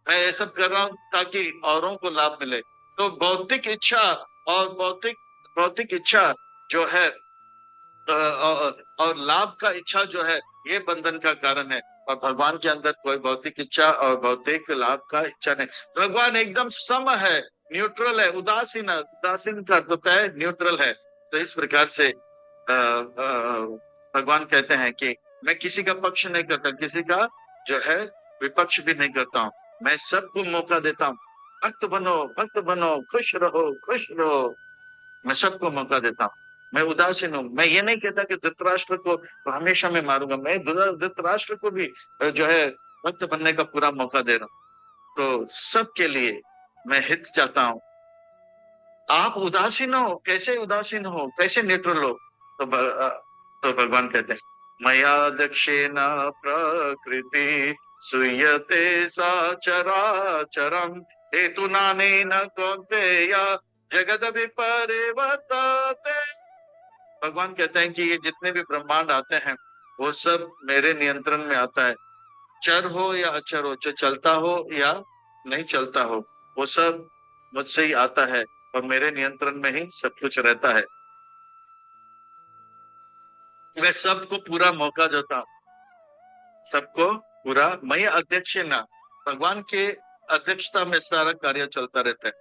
मैं ये सब कर रहा हूँ ताकि औरों को लाभ मिले। तो भौतिक इच्छा और भौतिक भौतिक इच्छा जो है और लाभ का इच्छा जो है, ये बंधन का कारण है। और भगवान के अंदर कोई भौतिक इच्छा और भौतिक लाभ का इच्छा नहीं। भगवान एकदम सम है, न्यूट्रल है, उदासीन है। उदासीन का अर्थ होता है न्यूट्रल है। तो इस प्रकार से भगवान कहते हैं कि मैं किसी का पक्ष नहीं करता, किसी का जो है विपक्ष भी नहीं करता हूँ। मैं सबको मौका देता हूँ, भक्त बनो, खुश रहो, खुश रहो। मैं सबको मौका देता हूँ। मैं उदासीन हूँ। मैं ये नहीं कहता कि धृतराष्ट्र को तो हमेशा मैं मारूंगा। मैं धृतराष्ट्र को भी जो है भक्त बनने का पूरा मौका दे रहा हूँ। तो सबके लिए मैं हित चाहता हूँ। आप उदासीन हो, कैसे उदासीन हो, कैसे न्यूट्रल हो? तो तो भगवान कहते हैं, मया दक्षिण प्रकृति सुयते सा चराचरम हेतु नानेन कौन्तेय जगद विपरिवर्तते। भगवान कहते हैं कि ये जितने भी ब्रह्मांड आते हैं वो सब मेरे नियंत्रण में आता है। चर हो या अचर हो, जो चलता हो या नहीं चलता हो, वो सब मुझसे ही आता है और मेरे नियंत्रण में ही सब कुछ रहता है। मैं सबको पूरा मौका देता हूँ, सबको पूरा। मैं अध्यक्ष ना, भगवान के अध्यक्षता में सारा कार्य चलता रहता है।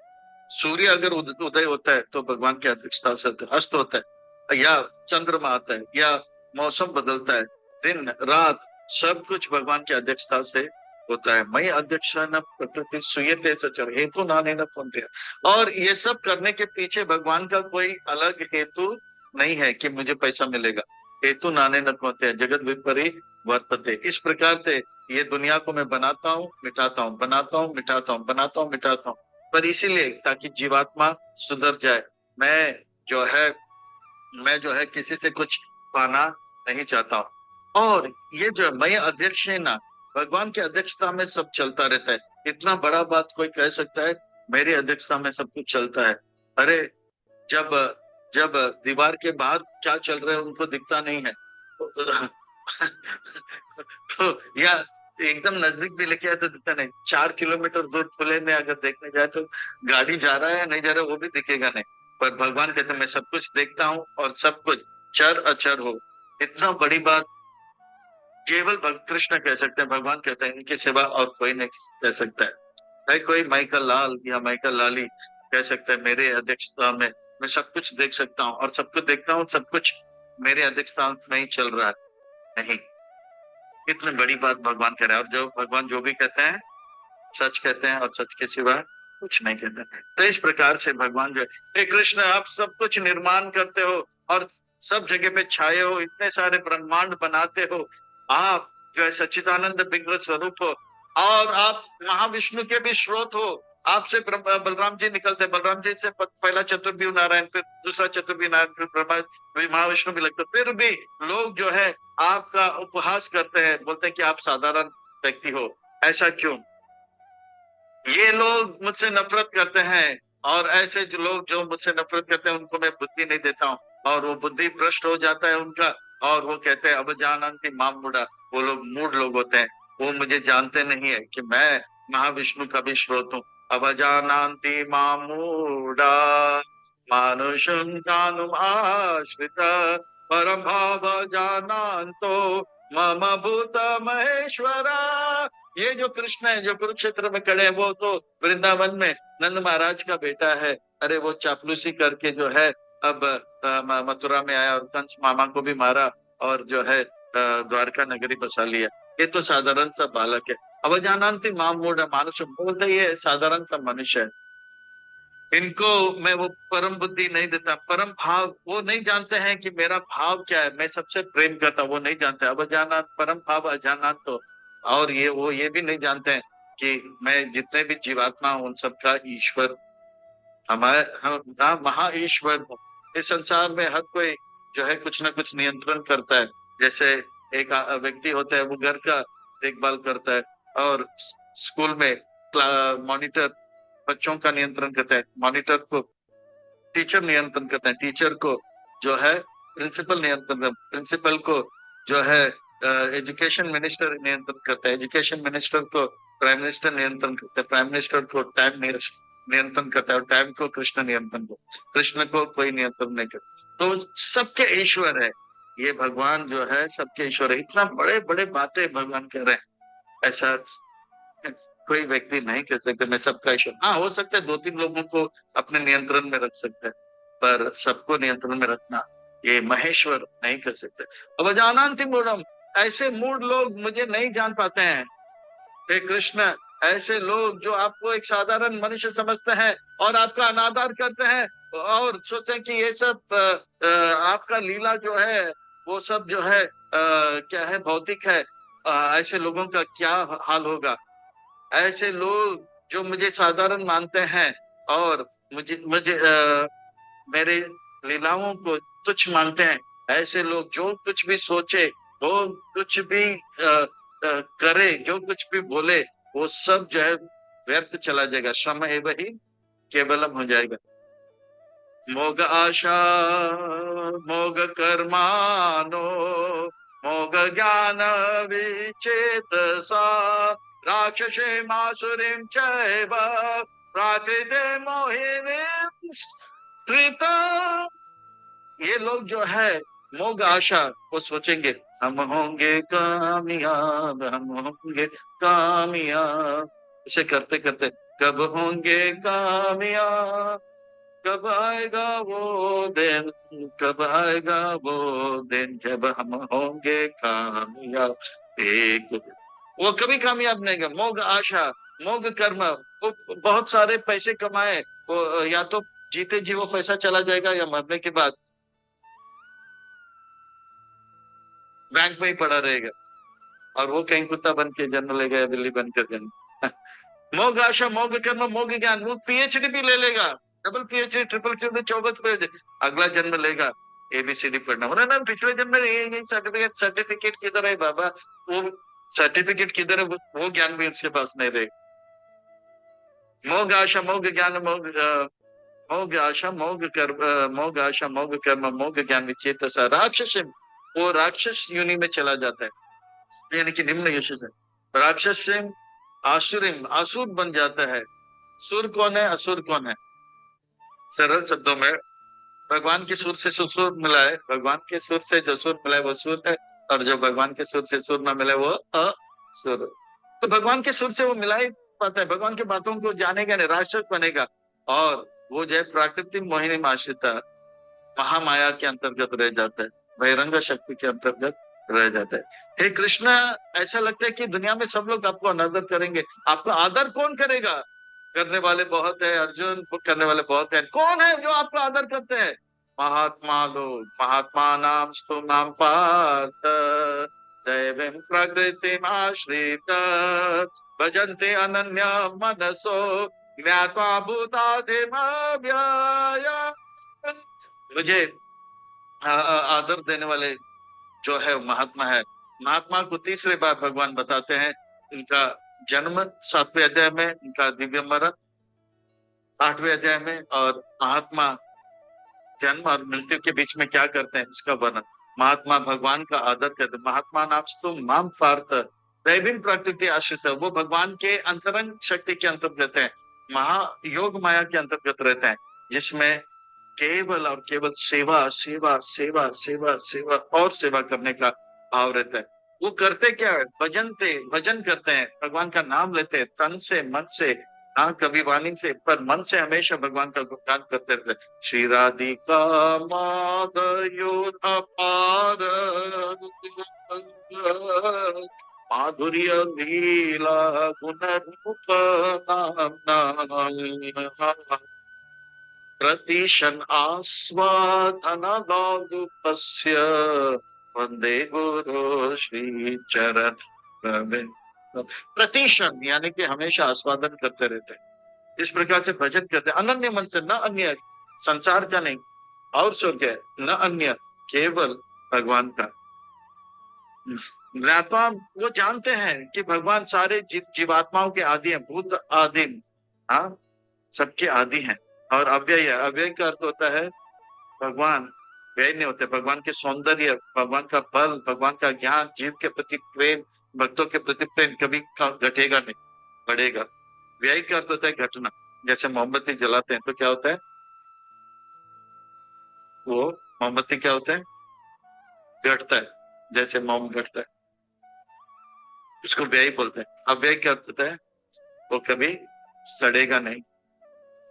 सूर्य अगर उदय होता है तो भगवान की अध्यक्षता से होता है। अस्त होता है या चंद्रमा आता है या मौसम बदलता है, दिन रात, सब कुछ भगवान की अध्यक्षता से होता है। मैं अध्यक्ष न प्रकृति सुयते सचर हेतु नाने न कुंते। और ये सब करने के पीछे भगवान का कोई अलग हेतु नहीं है कि मुझे पैसा मिलेगा। हेतु नाने न कुंते जगत विपरी वर्तते। इस प्रकार से ये दुनिया को मैं बनाता हूँ मिटाता हूँ, बनाता हूँ मिटाता हूँ, बनाता हूँ मिटाता हूँ, पर इसीलिए ताकि जीवात्मा सुधर जाए। मैं जो है मैं जो है किसी से कुछ पाना नहीं चाहता हूँ। और ये जो मैं अध्यक्ष है ना, भगवान की अध्यक्षता में सब चलता रहता है। इतना बड़ा बात कोई कह सकता है, मेरी अध्यक्षता में सब कुछ चलता है? अरे जब जब दीवार के बाहर क्या चल रहा है उनको दिखता नहीं है तो या एकदम नजदीक भी लेके आए तो दिखता नहीं। 4 किलोमीटर दूर खुले में अगर देखने जाए तो गाड़ी जा रहा है नहीं जा रहा है वो भी दिखेगा नहीं। पर भगवान कहते हैं मैं सब कुछ देखता हूँ और सब कुछ चर अचर हो। इतना बड़ी बात केवल कृष्ण कह सकते हैं। भगवान कहते हैं इनकी सिवा और कोई नहीं कह सकता है। चाहे कोई माइकल लाल या माइकल लाली कह सकता है मेरे अध्यक्षता में मैं सब कुछ देख सकता हूँ और सब कुछ देखता हूँ, सब कुछ मेरे अध्यक्षता में ही चल रहा है। नहीं, इतनी बड़ी बात भगवान कह रहे हैं। और जो भगवान जो भी कहते हैं सच कहते हैं और सच के सिवा कुछ नहीं कहते। तो इस प्रकार से भगवान जो है, हे कृष्ण आप सब कुछ निर्माण करते हो और सब जगह पे छाए हो, इतने सारे ब्रह्मांड बनाते हो। आप जो है सच्चिदानंद विग्रह स्वरूप हो और आप महाविष्णु के भी स्रोत हो। आपसे बलराम जी निकलते, बलराम जी से पहला चतुर्व्यूह नारायण, फिर दूसरा चतुर्व्यूह नारायण, फिर ब्रह्मा, फिर महाविष्णु भी लगते। फिर भी लोग जो है आपका उपहास करते हैं, बोलते हैं कि आप साधारण व्यक्ति हो। ऐसा क्यों? ये लोग मुझसे नफरत करते हैं और ऐसे जो लोग जो मुझसे नफरत करते हैं उनको मैं बुद्धि नहीं देता हूँ और वो बुद्धि भ्रष्ट हो जाता है उनका। और वो कहते हैं अब जानंति माम मूढ़ा। वो लोग मूढ़ लोग होते हैं, वो मुझे जानते नहीं है कि मैं महाविष्णु का भी स्रोत हूँ। अब जानंति माम मूढ़ा मानुषं कानुम आश्रित परम भाव जानंतो मम भूत महेश्वरा। ये जो कृष्ण है जो कुरुक्षेत्र में खड़े हैं वो तो वृंदावन में नंद महाराज का बेटा है। अरे वो चापलूसी करके जो है अब मथुरा में आया और कंस मामा को भी मारा और जो है द्वारका नगरी बसा लिया। ये तो साधारण सा बालक है। अवजानन्ति माम मूढ़ मानुष, बोलते ये साधारण सा मनुष्य है। इनको मैं वो परम बुद्धि नहीं देता, परम भाव वो नहीं जानते हैं कि मेरा भाव क्या है, मैं सबसे प्रेम करता हूं, वो नहीं जानते। अब अजानत परम भाव अजानत तो, और ये वो ये भी नहीं जानते हैं कि मैं जितने भी जीवात्मा हूं उन सबका ईश्वर, हमारे हम महा ईश्वर हूं। इस संसार में हर कोई जो है कुछ ना कुछ नियंत्रण करता है। जैसे एक व्यक्ति होता है वो घर का देखभाल करता है, और स्कूल में मॉनिटर बच्चों का नियंत्रण करता है, मॉनिटर को टीचर नियंत्रण करता है, टीचर को जो है प्रिंसिपल नियंत्रण करता है, प्रिंसिपल को जो है एजुकेशन मिनिस्टर नियंत्रण करता है, एजुकेशन मिनिस्टर को प्राइम मिनिस्टर नियंत्रण करता है, प्राइम मिनिस्टर को टाइम नियंत्रण करता है, और टाइम को कृष्ण नियंत्रण को, कृष्ण को कोई नियंत्रण नहीं करता। तो सबके ईश्वर है ये भगवान जो है, सबके ईश्वर है। इतना बड़े बड़े बातें भगवान कह रहे हैं, ऐसा कोई व्यक्ति नहीं कह सकते मैं सबका ईश्वर। हाँ हो सकता है दो तीन लोगों को अपने नियंत्रण में रख सकते हैं, पर सबको नियंत्रण में रखना ये महेश्वर नहीं कर सकते। अब अजानन्ति मूढ़म, ऐसे मूढ़ लोग मुझे नहीं जान पाते हैं हे कृष्ण। ऐसे लोग जो आपको एक साधारण मनुष्य समझते हैं और आपका अनादर करते हैं और सोचते हैं कि ये सब आपका लीला जो है वो सब जो है क्या है, भौतिक है। ऐसे लोगों का क्या हाल होगा। ऐसे लोग जो मुझे साधारण मानते हैं और मुझे मुझे मेरे लीलाओं को तुच्छ मानते हैं, ऐसे लोग जो कुछ भी सोचे, वो कुछ भी करे, जो कुछ भी बोले, वो सब जो है व्यर्थ चला जाएगा, श्रम एव ही केवलम हो जाएगा। मोग आशा मोग कर्मानो मोग ज्ञान विचेतसा राक्षसे मासुरीं चैव प्राकृते मोहिनीं श्रिता। ये लोग जो है मोग आशा, वो सोचेंगे हम होंगे कामयाब, हम होंगे कामयाब, इसे करते करते कब होंगे कामयाब, कब आएगा वो दिन, कब आएगा वो दिन जब हम होंगे कामयाब। एक वो कभी कामयाब नहीं होगा। मोग आशा मोग कर्म, वो बहुत सारे पैसे कमाए, वो या तो जीते जी वो पैसा चला जाएगा या मरने के बाद बैंक में ही पड़ा रहेगा, और वो कहीं कुत्ता बन के जन्म लेगा या बिल्ली बनकर जन्म। मोग आशा मोग कर्म मोग ज्ञान, वो पीएचडी भी ले लेगा, डबल पीएचडी ट्रिपल पीएचडी चौबत पे अगला जन्म लेगा एबीसीडी पढ़ना होना ना। पिछले जन्म में ये सर्टिफिकेट सर्टिफिकेट किधर है बाबा, वो सर्टिफिकेट किधर है, वो ज्ञान भी उसके पास नहीं रहेगा। मोग आशा मोग ज्ञान मोग मोग आशा मोग कर्म मोग आशा मोग कर्म मोग ज्ञान विचेत सा राक्षस, वो राक्षस योनि में चला जाता है, यानी कि निम्न यश से राक्षस से आसुरिम, आसुर बन जाता है। सुर कौन है, असुर कौन है? सरल शब्दों में भगवान के सुर से सुर मिला है, भगवान के सुर से जो सुर मिला है वो सुर है, और जो भगवान के सुर से सुर ना मिला वो असुर। तो भगवान के सुर से वो मिला ही पाता है, भगवान की बातों को जानेगा नहीं, राक्षस बनेगा, और वो जो है प्राकृतिक मोहिनी आश्रिता महामाया के अंतर्गत रह जाता है, बहिरंग शक्ति के अंतर्गत रह जाता है। हे कृष्ण, ऐसा लगता है कि दुनिया में सब लोग आपको अनादर करेंगे, आपका आदर कौन करेगा? करने वाले बहुत है अर्जुन, करने वाले बहुत है, कौन है जो आपका आदर करते हैं? महात्मा लोग, महात्मा नाम स्तु नाम पार्थ दैवीं प्रकृतिम आश्रित भजन्ते अनन्य मनसो ज्ञात्वा भूतादिम अव्यय। मुझे आदर देने वाले जो है महात्मा है। महात्मा को तीसरे बार भगवान बताते हैं, इनका जन्म 7वें अध्याय में, इनका दिव्य मरण 8वें अध्याय में, और महात्मा जन्म और मृत्यु के बीच में क्या करते हैं उसका वर्णन। महात्मा भगवान का आदर करते, महात्मा नाम तुम माम पार्थ दैवीं प्रकृति आश्रित, वो भगवान के अंतरंग शक्ति के अंतर्गत है, महायोग माया के अंतर्गत रहते हैं, जिसमें केवल और केवल सेवा सेवा सेवा सेवा सेवा और सेवा करने का भाव रहता है। वो करते क्या है, भजन करते हैं, भगवान का नाम लेते हैं तन से मन से, हाँ कभी वाणी से, पर मन से हमेशा भगवान का गुणगान करते रहते हैं। श्री राधिका माधयो अपार माधुर्य लीला गुण रूप नाम प्रतीशन आस्वादन दादुपस्य वंदे गुरु श्री चरण रविंद। प्रतीशन यानी कि हमेशा आस्वादन करते रहते हैं, इस प्रकार से भजन करते हैं अनन्य मन से, न अन्य संसार का नहीं और सो क्या, न अन्य, केवल भगवान का। ज्ञाता वो जानते हैं कि भगवान सारे जीवात्माओं के आदि हैं, भूत आदिम, हाँ सबके आदि हैं। और अव्यय है, अव्यय का अर्थ होता है भगवान व्यय नहीं होते, भगवान के सौंदर्य, भगवान का बल, भगवान का ज्ञान, जीव के प्रति प्रेम, भक्तों के प्रति प्रेम कभी घटेगा नहीं, बढ़ेगा। व्यय का अर्थ होता है घटना, जैसे मोमबत्ती जलाते हैं तो क्या होता है, वो मोमबत्ती क्या होता है, घटता है, जैसे मोम घटता है, उसको व्यय बोलते हैं। अव्यय क्या अर्थ होता है, वो कभी सड़ेगा नहीं,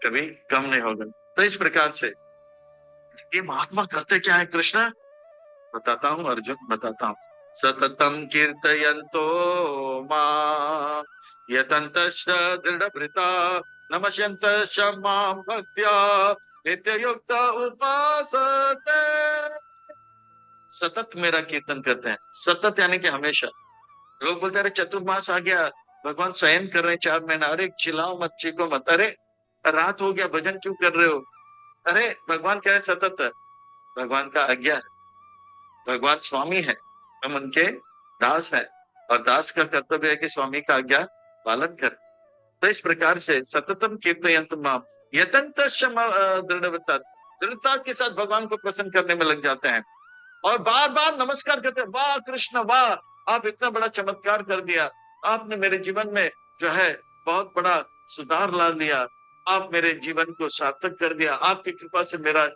कभी कम नहीं होगा। तो इस प्रकार से ये महात्मा करते क्या है कृष्ण, बताता हूँ अर्जुन, बताता हूँ। सततम कीर्तयन्तो मां यतन्तश्च दृढभृता नमस्यन्तश्च मां भक्त्या नित्ययुक्त उपासते। सतत मेरा कीर्तन करते हैं, सतत यानी कि हमेशा। लोग बोलते हैं अरे चतुर्मास आ गया, भगवान शयन कर रहे हैं 4 महीना, अरे चिल्लाओ मत, चीखो मत, अरे रात हो गया भजन क्यों कर रहे हो, अरे भगवान क्या है, सतत है, भगवान का आज्ञा है, भगवान स्वामी है, हम उनके दास हैं, और दास का कर्तव्य है कि स्वामी का आज्ञा पालन कर। तो इस प्रकार से सततम कीर्तयन्तु माम यतंत दृढ़ता, दृढ़ता के साथ भगवान को प्रसन्न करने में लग जाते हैं, और बार बार नमस्कार करते हैं, वाह कृष्ण वाह, आप इतना बड़ा चमत्कार कर दिया, आपने मेरे जीवन में जो है बहुत बड़ा सुधार ला दिया, आप मेरे जीवन को सार्थक कर दिया, आपकी कृपा से मेरा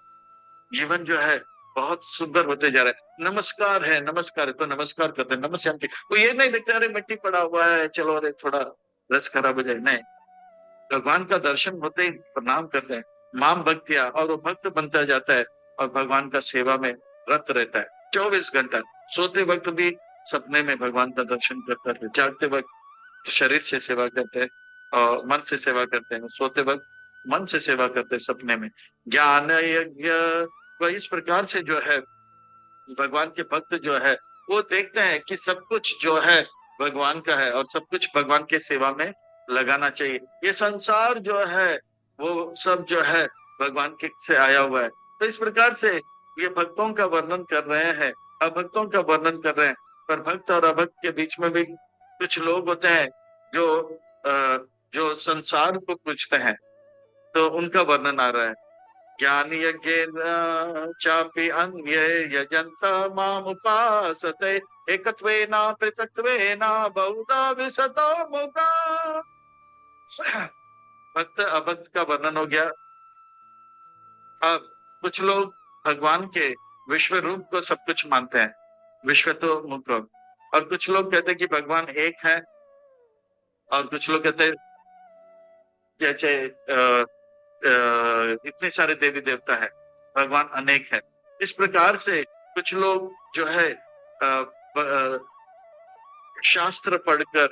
जीवन जो है बहुत सुंदर होते जा रहा है, नमस्कार है, नमस्कार है, तो नमस्कार करते हैं, नमस्कार। वो ये नहीं देखते अरे मिट्टी पड़ा हुआ है चलो अरे थोड़ा रस खराब हो जाए, नहीं, भगवान का दर्शन होते ही प्रणाम करते हैं, माम भक्तिया, और वो भक्त बनता जाता है, और भगवान का सेवा में रत रहता है 24 घंटा। सोते वक्त भी सपने में भगवान का दर्शन करता है, जागते वक्त शरीर से सेवा करते हैं और मन से सेवा करते हैं, सोते वक्त मन से सेवा करते हैं, सपने में ज्ञान यज्ञ। वह इस प्रकार से जो है भगवान के भक्त जो है वो देखते हैं कि सब कुछ जो है भगवान का है, और सब कुछ भगवान के सेवा में लगाना चाहिए। ये संसार जो है वो सब जो है भगवान के से आया हुआ है। तो इस प्रकार से ये भक्तों का वर्णन कर रहे हैं, अभक्तों का वर्णन कर रहे हैं, पर भक्त और अभक्त के बीच में भी कुछ लोग होते हैं जो जो संसार को पूजते हैं, तो उनका वर्णन आ रहा है। ज्ञान यज्ञेन चापि अन्ये यजन्त मामुपासते एकत्वेन पृथक्त्वेन बहुधा विशतो मुखा। भक्त अभक्त का वर्णन हो गया। अब कुछ लोग भगवान के विश्व रूप को सब कुछ मानते हैं, विश्व तो मुख, और कुछ लोग कहते हैं कि भगवान एक है, और कुछ लोग कहते हैं जैसे इतने सारे देवी देवता है, भगवान अनेक है। इस प्रकार से कुछ लोग जो है शास्त्र पढ़कर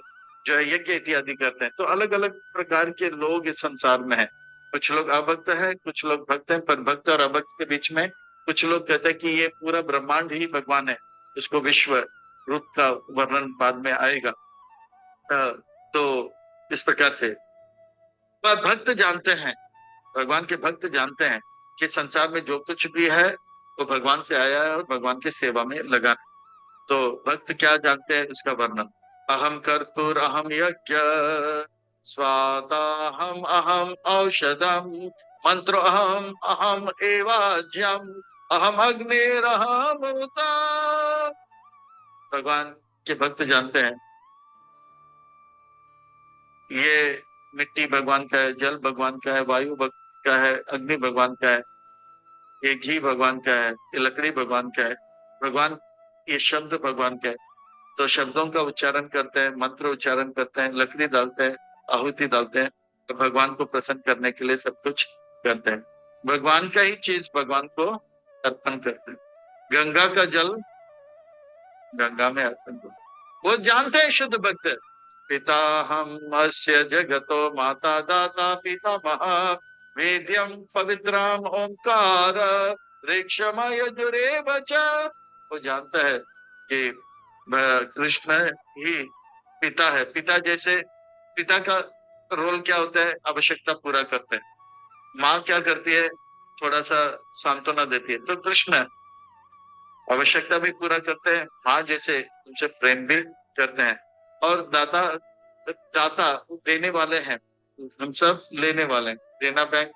जो है यज्ञ इत्यादि करते हैं। तो अलग अलग प्रकार के लोग इस संसार में हैं, कुछ लोग अभक्त है, कुछ लोग भक्त हैं, पर भक्त और अभक्त के बीच में कुछ लोग कहते हैं कि ये पूरा ब्रह्मांड ही भगवान है, इसको विश्व रूप का वर्णन बाद में आएगा। तो इस प्रकार से पर भक्त जानते हैं, भगवान के भक्त जानते हैं कि संसार में जो कुछ भी है वो भगवान से आया है और भगवान की सेवा में लगा है। तो भक्त क्या जानते हैं उसका वर्णन, अहम कर्तुर अहम यज्ञ स्वादाहम अहम औषधम मंत्र अहम अहम एवाज्यम अहम अग्निरहम उता। भगवान के भक्त जानते हैं ये मिट्टी भगवान का है, जल भगवान का है, वायु भगवान का है, अग्नि भगवान का है, ये घी भगवान का है, ये लकड़ी भगवान का है, भगवान ये शब्द भगवान का है, तो शब्दों का उच्चारण करते हैं, मंत्र उच्चारण करते हैं, लकड़ी डालते हैं, आहुति डालते हैं, तो भगवान को प्रसन्न करने के लिए सब कुछ करते हैं। भगवान का ही चीज भगवान को अर्पण करते हैं। गंगा का जल गंगा में अर्पण करो। वो जानते हैं शुद्ध भक्त, पिता हम अस्य जगतो माता दाता पिता महा वेद्यम पवित्रम ओंकार ऋक्षमय जुरे बचा। वो जानता है कि कृष्ण ही पिता है। पिता जैसे पिता का रोल क्या होता है? आवश्यकता पूरा करते हैं। माँ क्या करती है? थोड़ा सा सांत्वना देती है। तो कृष्ण आवश्यकता भी पूरा करते हैं, माँ जैसे उनसे प्रेम भी करते हैं। और दाता दाता देने वाले हैं, हम सब लेने वाले हैं। देना बैंक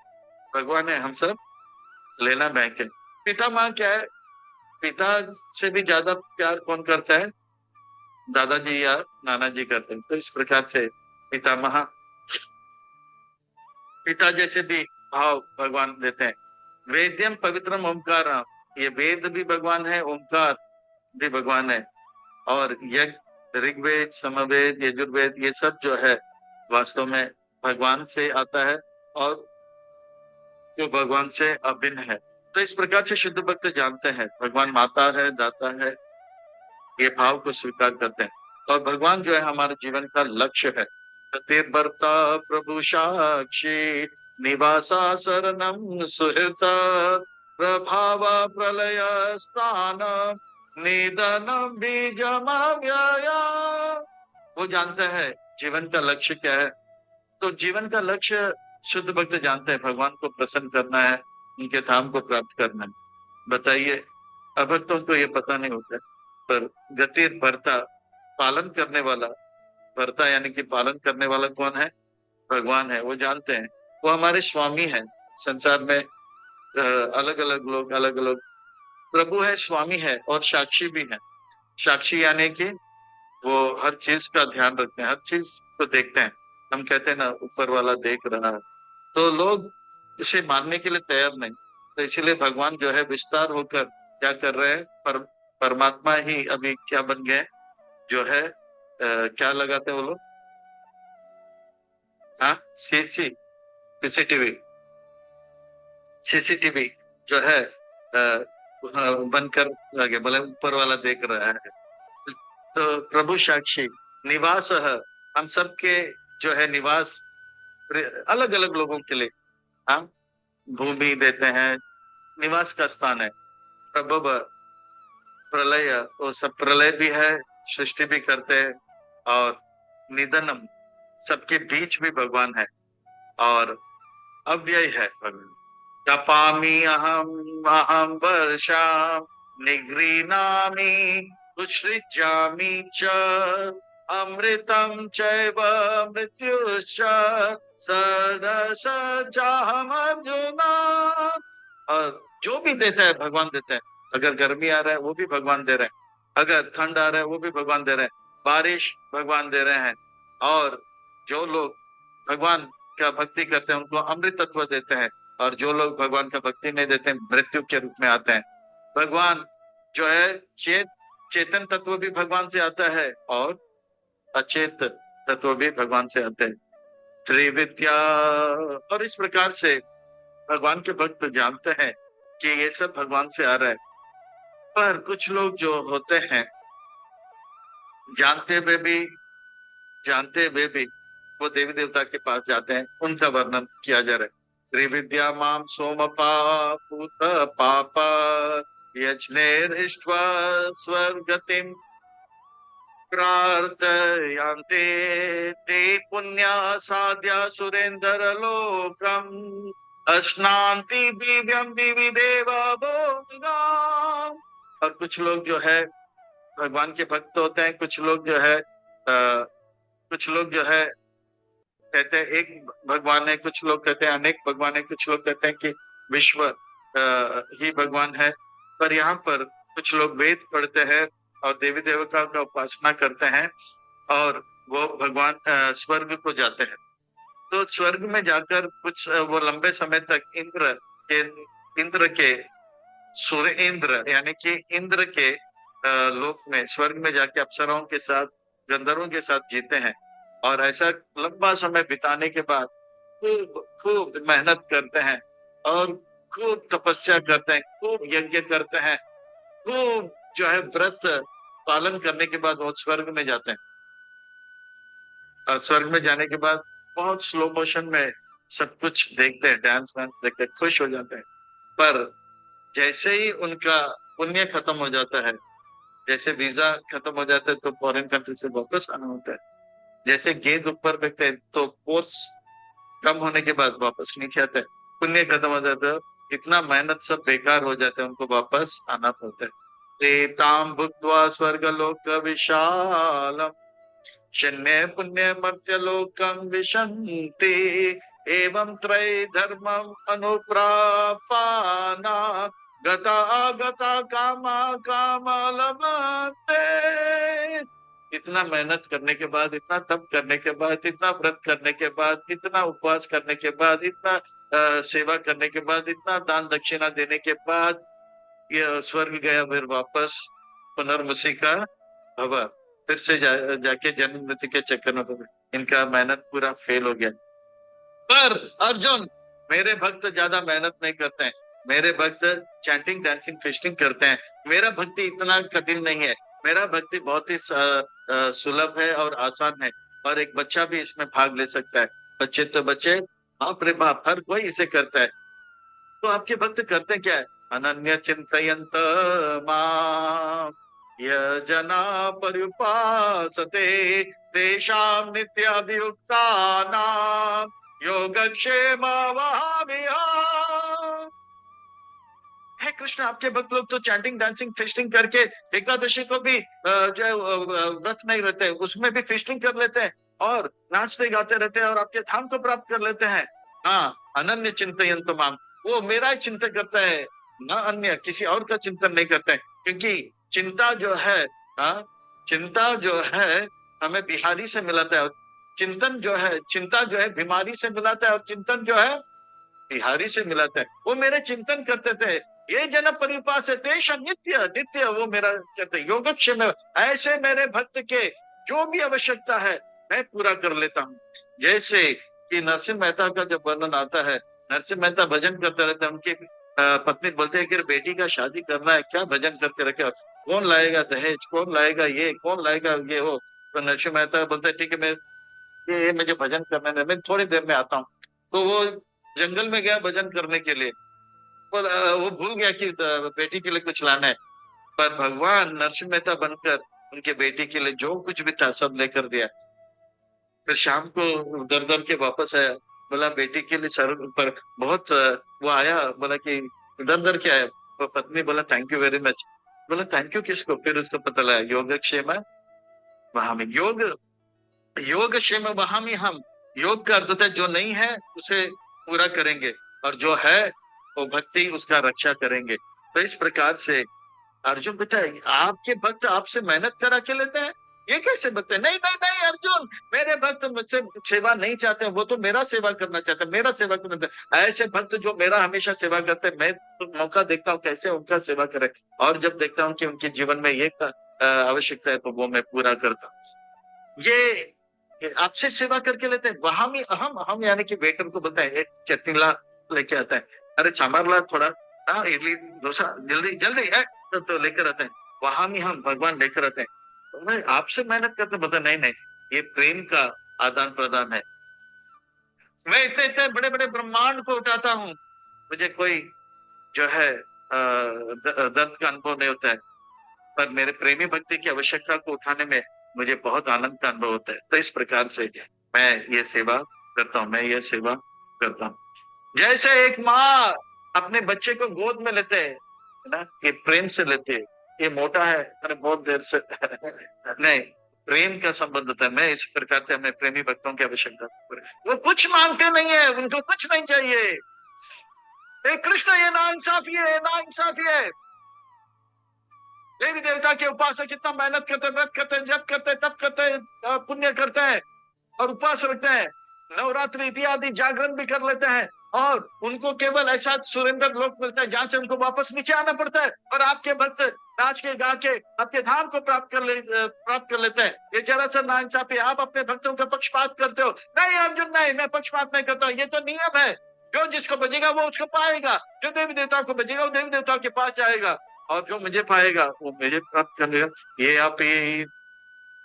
भगवान है, हम सब लेना बैंक है। पिता माँ क्या है? पिता से भी ज्यादा प्यार कौन करता है? दादाजी या नाना जी करते हैं। तो इस प्रकार से पिता महा पिता जैसे भी भाव भगवान देते हैं। वेद्यम पवित्रम ओंकार, ये वेद भी भगवान है, ओंकार भी भगवान है। और यज्ञ ऋग्वेद समवेद यजुर्वेद ये सब जो है वास्तव में भगवान से आता है और जो भगवान से अभिन्न है। तो इस प्रकार से शुद्ध भक्त जानते हैं भगवान माता है, दाता है, ये भाव को स्वीकार करते हैं। और भगवान जो है हमारे जीवन का लक्ष्य है। प्रतिबर्ता प्रभु साक्षी निवासा शरणम सुहृत प्रभाव प्रलय स्थान निधनम बीजमव्यया। वो जानता है जीवन का लक्ष्य क्या है। तो जीवन का लक्ष्य शुद्ध भक्त जानते हैं, भगवान को प्रसन्न करना है, उनके धाम को प्राप्त करना है। बताइए, अभक्तों को ये पता नहीं होता है। पर गति भरता पालन करने वाला, भरता यानी कि पालन करने वाला कौन है? भगवान है। वो जानते हैं वो हमारे स्वामी हैं। संसार में अलग अलग लोग अलग अलग प्रभु है, स्वामी है और साक्षी भी है। साक्षी यानी कि वो हर चीज का ध्यान रखते हैं, हर चीज को देखते हैं। हम कहते हैं ना, ऊपर वाला देख रहा है। तो लोग इसे मानने के लिए तैयार नहीं। तो इसीलिए भगवान जो है विस्तार होकर क्या कर रहे हैं? परमात्मा ही अभी क्या बन गए? जो है क्या लगाते हैं वो लोग? हाँ, सीसीटीवी सीसीटीवी जो है बनकर लगे, बोले ऊपर वाला देख रहा है। तो प्रभु साक्षी निवास है, हम सबके जो है निवास अलग अलग लोगों के लिए हम भूमि देते हैं, निवास का स्थान है। प्रभु प्रलय, वो सब प्रलय भी है, सृष्टि भी करते हैं। और निधनम, सबके बीच भी भगवान है। और अव्यय है भगवान। तपामि अहम अहम वर्षा निगृह्णामि उत्सृज्यामि च अमृतम चैव मृत्युश्च सदसच्चाहम् अर्जुना। और जो भी देता है भगवान देते हैं। अगर गर्मी आ रहा है वो भी भगवान दे रहे हैं, अगर ठंड आ रहा है वो भी भगवान दे रहे हैं, बारिश भगवान दे रहे हैं। और जो लोग भगवान का भक्ति करते हैं उनको अमृत तत्व देते हैं। और जो लोग भगवान का भक्ति नहीं देते हैं मृत्यु के रूप में आते हैं। भगवान जो है चेतन तत्व भी भगवान से आता है और अचेत तत्व भी भगवान से आते हैं। त्रिविद्या। और इस प्रकार से भगवान के भक्त जानते हैं कि ये सब भगवान से आ रहा है। पर कुछ लोग जो होते हैं जानते हुए भी वो देवी देवता के पास जाते हैं, उनका वर्णन किया जा रहा है। त्रिविद्या माम सोमपा पूत पाप यज्ञेरिष्ट्वा स्वर्गतिम प्रार्थयन्ते ते पुण्या साध्या सुरेंद्र लोकम अश्नान्ति दिव्यम दिवि देव भोगाम। और कुछ लोग जो है भगवान के भक्त होते हैं। कुछ लोग जो है कहते हैं एक भगवान है, कुछ लोग कहते हैं अनेक भगवान है, कुछ लोग कहते हैं कि विश्व ही भगवान है। पर यहाँ पर कुछ लोग वेद पढ़ते हैं और देवी देवता का उपासना करते हैं और वो भगवान स्वर्ग को जाते हैं। तो स्वर्ग में जाकर कुछ वो लंबे समय तक इंद्र के सूर्य इंद्र यानी कि इंद्र के लोक में, स्वर्ग में जाके अप्सराओं के साथ, गंधर्वों के साथ जीते हैं। और ऐसा लंबा समय बिताने के बाद खूब खूब मेहनत करते हैं और खूब तपस्या करते हैं, खूब यज्ञ करते हैं, खूब जो है व्रत पालन करने के बाद वो स्वर्ग में जाते हैं। और स्वर्ग में जाने के बाद बहुत स्लो मोशन में सब कुछ देखते हैं, डांस वांस देखते हैं, खुश हो जाते हैं। पर जैसे ही उनका पुण्य खत्म हो जाता है, जैसे वीजा खत्म हो जाता है तो फॉरेन कंट्री से वापस आना होता है। जैसे गेंद ऊपर फेंकते हैं तो फोर्स कम होने के बाद वापस नीचे आता है, पुण्य खत्म हो जाता है, इतना मेहनत सब बेकार हो जाता है, उनको वापस आना पड़ता है। एताम भुक्त्वा स्वर्गलोक विशालम शन्य पुण्य मर्त्य लोकम विशन्ति एवं त्रय धर्मम अनुप्रापाना गता गता कामा काम लभते। इतना मेहनत करने के बाद, इतना तप करने के बाद, इतना व्रत करने के बाद, इतना उपवास करने के बाद, इतना सेवा करने के बाद, इतना दान दक्षिणा देने के बाद ये स्वर्ग गया, फिर वापस पुनर्वसी का भवा, फिर से जाके जन्म मृत्यु के चक्कर में पड़े। इनका मेहनत पूरा फेल हो गया। पर अर्जुन, मेरे भक्त ज्यादा मेहनत नहीं करते हैं, मेरे भक्त चैंटिंग डांसिंग फेस्टिंग करते हैं। मेरा भक्ति इतना कठिन नहीं है, मेरा भक्ति बहुत ही सुलभ है और आसान है, और एक बच्चा भी इसमें भाग ले सकता है। बच्चे तो बच्चे, बाप रे बाप, हर कोई इसे करता है। तो आपके भक्त करते क्या है? अनन्य चिंतयंत माम ये जना पर्युपासते तेषां नित्याभियुक्तानां योगक्षेम वहाम्यहम्। हे कृष्ण, आपके भक्त लोग तो चैंटिंग डांसिंग फेस्टिंग करके एकादशी को भी जो है, व्रत नहीं रहते, उसमें भी फेस्टिंग कर लेते हैं और नाचते गाते रहते हैं और आपके धाम को प्राप्त कर लेते हैं। हाँ, अनन्य चिंतयंत माम, वो मेरा ही चिंतन करता है, न अन्य किसी और का चिंतन नहीं करते हैं। क्योंकि चिंता जो है, हाँ, चिंता जो है हमें बिहारी से मिलाता है, और चिंतन जो है, चिंता जो है बीमारी से मिलाता है, और चिंतन जो है बिहारी से मिलाता है। वो मेरे चिंतन करते थे, ये जन परिपास है तेष नित्य नित्य, वो मेरा कहते योगक्षेम, ऐसे मेरे भक्त के जो भी आवश्यकता है मैं पूरा कर लेता हूँ। जैसे कि नरसिंह मेहता का जब वर्णन आता है, नरसिंह मेहता भजन करते रहते हैं, उनकी पत्नी बोलते हैं कि बेटी का शादी करना है, क्या भजन करके रखे, कौन लाएगा दहेज, कौन लाएगा ये, कौन लाएगा ये हो। तो नरसिंह मेहता बोलते हैं ठीक है, मैं ये मुझे भजन करने दे, मैं थोड़ी देर में आता हूँ। तो वो जंगल में गया भजन करने के लिए, पर वो भूल गया कि बेटी के लिए कुछ लाना है। पर भगवान नरसिंह मेहता बनकर उनके बेटी के लिए जो कुछ भी था सब लेकर दिया। फिर शाम को दर दर के वापस आया, बोला बेटी के लिए सर पर बहुत वो आया, बोला कि दर दर के आया। वो पत्नी बोला थैंक यू वेरी मच। बोला थैंक यू किसको? फिर उसको पता लगा योगक्षेम वहां में, योग योगक्षेम वहां में हम, योग का अर्थ होता है जो नहीं है उसे पूरा करेंगे, और जो है वो भक्ति उसका रक्षा करेंगे। तो इस प्रकार से अर्जुन बेटा, आपके भक्त आपसे मेहनत करा के लेते हैं, ये कैसे भक्त है? नहीं नहीं नहीं अर्जुन, मेरे भक्त मुझसे सेवा नहीं चाहते हैं, वो तो मेरा सेवा करना चाहते हैं, मेरा सेवा करना चाहते हैं। ऐसे भक्त जो मेरा हमेशा सेवा करते हैं, मैं तो मौका देखता हूँ कैसे उनका सेवा करें, और जब देखता हूँ कि उनके जीवन में ये आवश्यकता है तो वो मैं पूरा करता हूँ। ये आपसे सेवा करके लेते हैं। वहां भी अहम, अहम यानी कि वेटर को बोलता है चटनी ला, लेके आता है, अरे सांभर ला थोड़ा, हाँ इडली डोसा जल्दी जल्दी है, तो लेकर आते हैं। वहां भी हम भगवान लेकर आते हैं। तो मैं आपसे मेहनत करते बता, नहीं नहीं, ये प्रेम का आदान प्रदान है। मैं इतने इतने बड़े बड़े ब्रह्मांड को उठाता हूँ, मुझे कोई जो है दर्द का अनुभव नहीं होता है, पर मेरे प्रेमी भक्ति की आवश्यकता को उठाने में मुझे बहुत आनंद का अनुभव होता है। तो इस प्रकार से मैं ये सेवा करता हूँ, मैं ये सेवा करता हूँ। जैसे एक माँ अपने बच्चे को गोद में लेते है ना, ये प्रेम से लेते है। ये मोटा है, अरे बहुत देर से नहीं, प्रेम का संबंध होता है। मैं इस प्रकार से अपने प्रेमी भक्तों की आवश्यकता, वो कुछ मांगते नहीं है, उनको कुछ नहीं चाहिए। कृष्ण, ये ना इंसाफी है, ना इंसाफी है। देवी देवता के उपासक कितना मेहनत करते हैं, व्रत करते हैं, जप करते हैं, तप करते हैं, पुण्य करते हैं और उपवास रखते हैं, नवरात्रि इत्यादि जागरण भी कर लेते हैं, और उनको केवल ऐसा सुरेंद्र लोक मिलता है जहां से उनको वापस नीचे आना पड़ता है। और आपके भक्त नाच के गा के आपके धाम को प्राप्त कर लेते हैं। ये जरा सा नाइंसाफी है। आप अपने भक्तों का पक्षपात करते हो। नहीं अर्जुन, नहीं, मैं पक्षपात नहीं करता हूँ। ये तो नियम है, जो जिसको बजेगा वो उसको पाएगा। जो देवी देवताओं को बजेगा वो देवी देवताओं के पास जाएगा, और जो मुझे पाएगा वो मुझे प्राप्त कर लेगा। ये अपि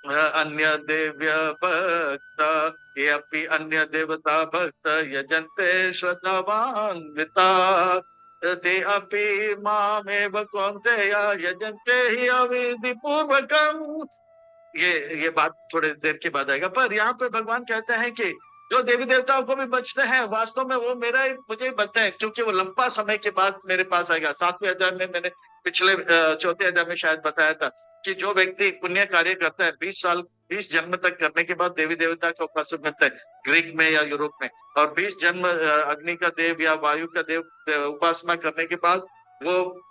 अन्य देव्य भक्त, ये अपि अन्य देवता भक्त यजन्ते श्रद्धावान्विता, ते अपि मामेव कौन्तेय यजन्ते हि अविधि पूर्वकम्। ये बात थोड़ी देर के बाद आएगा। पर यहाँ पे भगवान कहते हैं कि जो देवी देवताओं को भी बचते हैं, वास्तव में वो मेरा ही मुझे ही बनते हैं, क्योंकि वो लंबा समय के बाद मेरे पास आएगा। 7वें अध्याय में मैंने पिछले 4थे अध्याय में शायद बताया था कि जो व्यक्ति पुण्य कार्य करता है 20 साल 20 जन्म तक करने के बाद देवी देवता का उपासक बनता है, ग्रीक में या यूरोप में। और 20 जन्म अग्नि का देव या वायु का देव उपासना करने के बाद वो